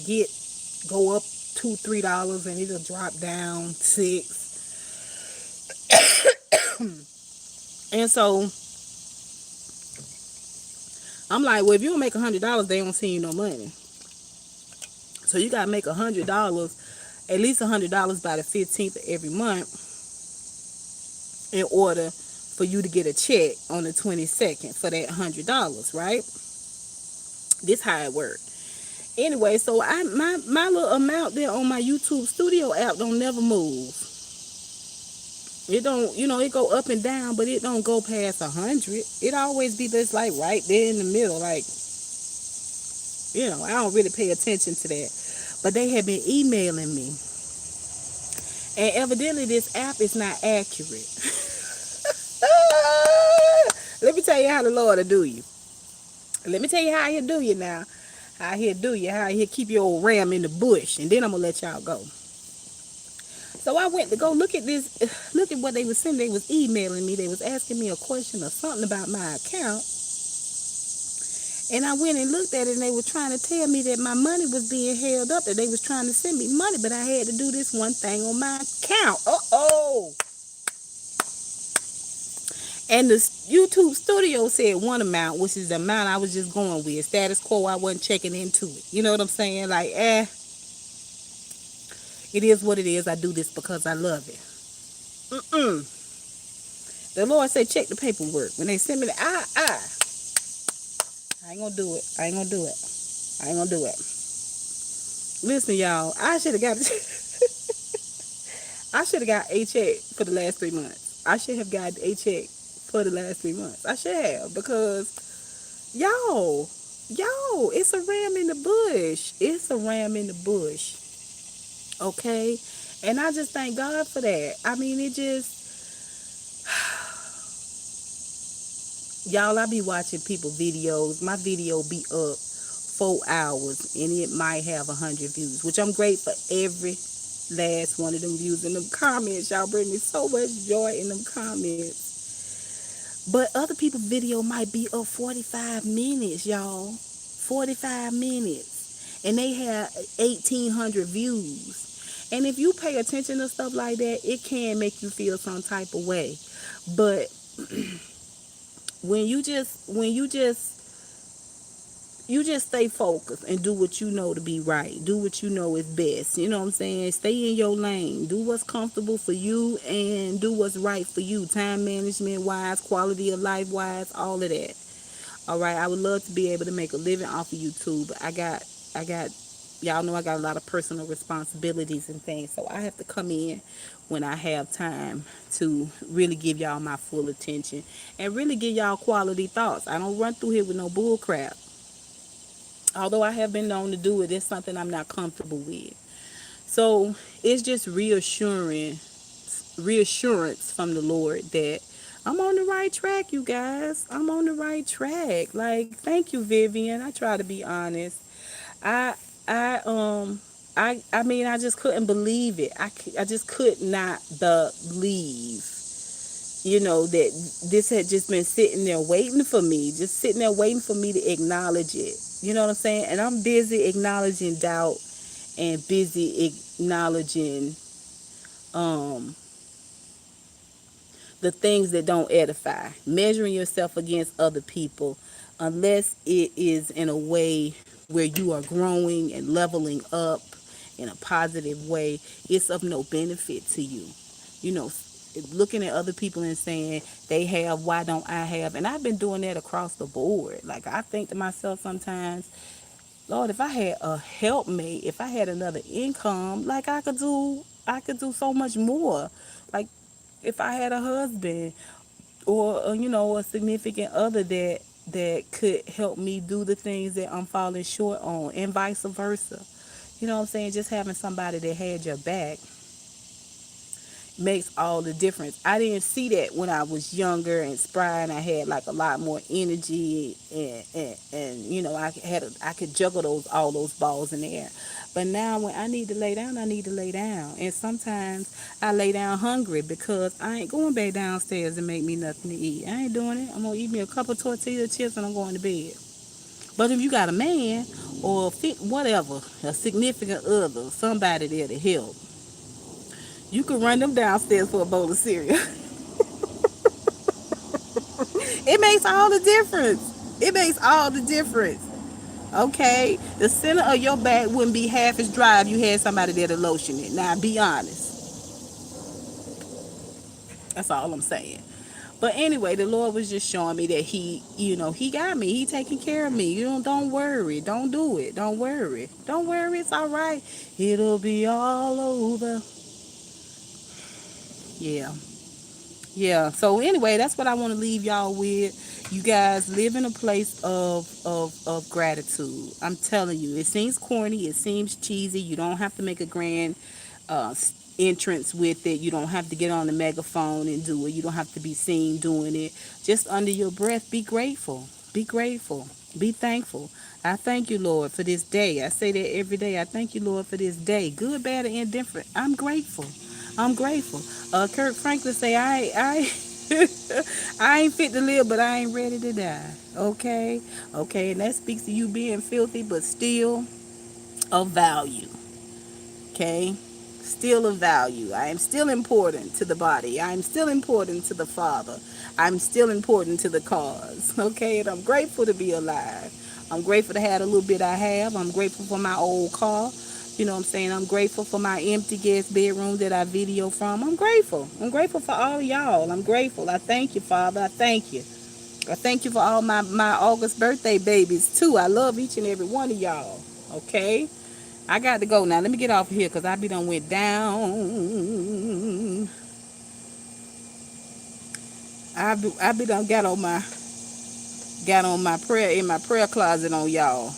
go up $2, $3 and it'll drop down 6. And so I'm like, well, if you don't make $100, they don't send you no money. So you gotta make $100, at least $100 by the 15th of every month, in order for you to get a check on the 22nd for that $100, right? This how it worked. Anyway, so my little amount there on my YouTube Studio app don't never move. It don't, it go up and down, but it don't go past 100. It always be just like right there in the middle, like, I don't really pay attention to that. But they have been emailing me, and evidently this app is not accurate. Let me tell you how the Lord will do you. Let me tell you how he'll do you now. How he'll do you. How he'll keep your old ram in the bush. And then I'm going to let y'all go. So I went to go look at this. Look at what they was sending. They was emailing me. They was asking me a question or something about my account. And I went and looked at it, and they were trying to tell me that my money was being held up, that they was trying to send me money, but I had to do this one thing on my account. Uh-oh. And the YouTube Studio said one amount, which is the amount I was just going with. Status quo, I wasn't checking into it. You know what I'm saying? Like, it is what it is. I do this because I love it. The Lord said, check the paperwork. When they send me the I ain't gonna do it. I ain't gonna do it. I ain't gonna do it. Listen, y'all, I should have got I should have got a check for the last 3 months. I should have got a check for the last 3 months. I should have, because it's a ram in the bush. It's a ram in the bush. Okay? And I just thank God for that. I mean, it just, y'all, I be watching people videos. My video be up 4 hours and it might have 100 views, which I'm great for every last one of them views in them comments. Y'all bring me so much joy in them comments. But other people's video might be up 45 minutes, y'all. 45 minutes. And they have 1,800 views. And if you pay attention to stuff like that, it can make you feel some type of way. But when you just stay focused and do what you know to be right. Do what you know is best. You know what I'm saying? Stay in your lane. Do what's comfortable for you and do what's right for you. Time management wise, quality of life wise, all of that. All right. I would love to be able to make a living off of YouTube. But I got, y'all know I got a lot of personal responsibilities and things. So I have to come in when I have time to really give y'all my full attention and really give y'all quality thoughts. I don't run through here with no bull crap. Although I have been known to do it, it's something I'm not comfortable with. So it's just reassurance from the Lord that I'm on the right track, you guys. I'm on the right track. Like, thank you, Vivian. I try to be honest. I I I mean, I just couldn't believe it. I just could not believe, that this had just been sitting there waiting for me, just sitting there waiting for me to acknowledge it. You know what I'm saying? And I'm busy acknowledging doubt and busy acknowledging um the things that don't edify, measuring yourself against other people, unless it is in a way where you are growing and leveling up in a positive way, it's of no benefit to you. You know, looking at other people and saying they have, why don't I have? And I've been doing that across the board. Like, I think to myself sometimes, Lord, if I had a helpmate, if I had another income, like I could do so much more. Like, if I had a husband or a significant other that could help me do the things that I'm falling short on, and vice versa. You know what I'm saying? Just having somebody that had your back makes all the difference. I didn't see that when I was younger and spry, and I had like a lot more energy, and I could juggle those all those balls in the air. But now when I need to lay down, I need to lay down. And sometimes I lay down hungry because I ain't going back downstairs and make me nothing to eat. I ain't doing it. I'm gonna eat me a couple tortilla chips and I'm going to bed. But if you got a man or whatever, a significant other, somebody there to help, you can run them downstairs for a bowl of cereal. It makes all the difference. It makes all the difference. Okay? The center of your back wouldn't be half as dry if you had somebody there to lotion it. Now, be honest. That's all I'm saying. But anyway, the Lord was just showing me that He got me. He taking care of me. Don't worry. Don't do it. Don't worry. Don't worry. It's all right. It'll be all over. Yeah. Yeah. So anyway, that's what I want to leave y'all with. You guys live in a place of gratitude. I'm telling you, it seems corny, it seems cheesy. You don't have to make a grand entrance with it. You don't have to get on the megaphone and do it. You don't have to be seen doing it. Just under your breath, be grateful. Be grateful. Be thankful. I thank you, Lord, for this day. I say that every day. I thank you, Lord, for this day. Good, bad, or indifferent. I'm grateful. I'm grateful. Kirk Franklin say, I ain't fit to live, but I ain't ready to die. Okay? Okay, and that speaks to you being filthy, but still of value. Okay? Still of value. I am still important to the body. I am still important to the Father. I'm still important to the cause. Okay? And I'm grateful to be alive. I'm grateful to have the little bit I have. I'm grateful for my old car. You know what I'm saying? I'm grateful for my empty guest bedroom that I video from. I'm grateful. I'm grateful for all y'all. I'm grateful. I thank you, Father. I thank you. I thank you for all my August birthday babies, too. I love each and every one of y'all. Okay? I got to go now. Let me get off here because I be done went down. I be done got on my prayer in my prayer closet on y'all.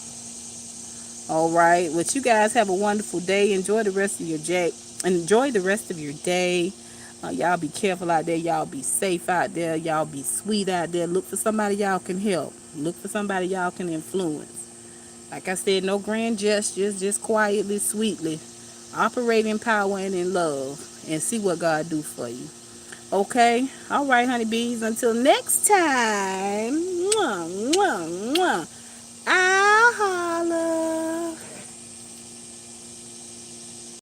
All right. Well, you guys have a wonderful day. Enjoy the rest of your day. Enjoy the rest of your day. Y'all be careful out there. Y'all be safe out there. Y'all be sweet out there. Look for somebody y'all can help. Look for somebody y'all can influence. Like I said, no grand gestures, just quietly, sweetly. Operate in power and in love. And see what God do for you. Okay? All right, honeybees. Until next time. Mwah, mwah, mwah. I'll holla.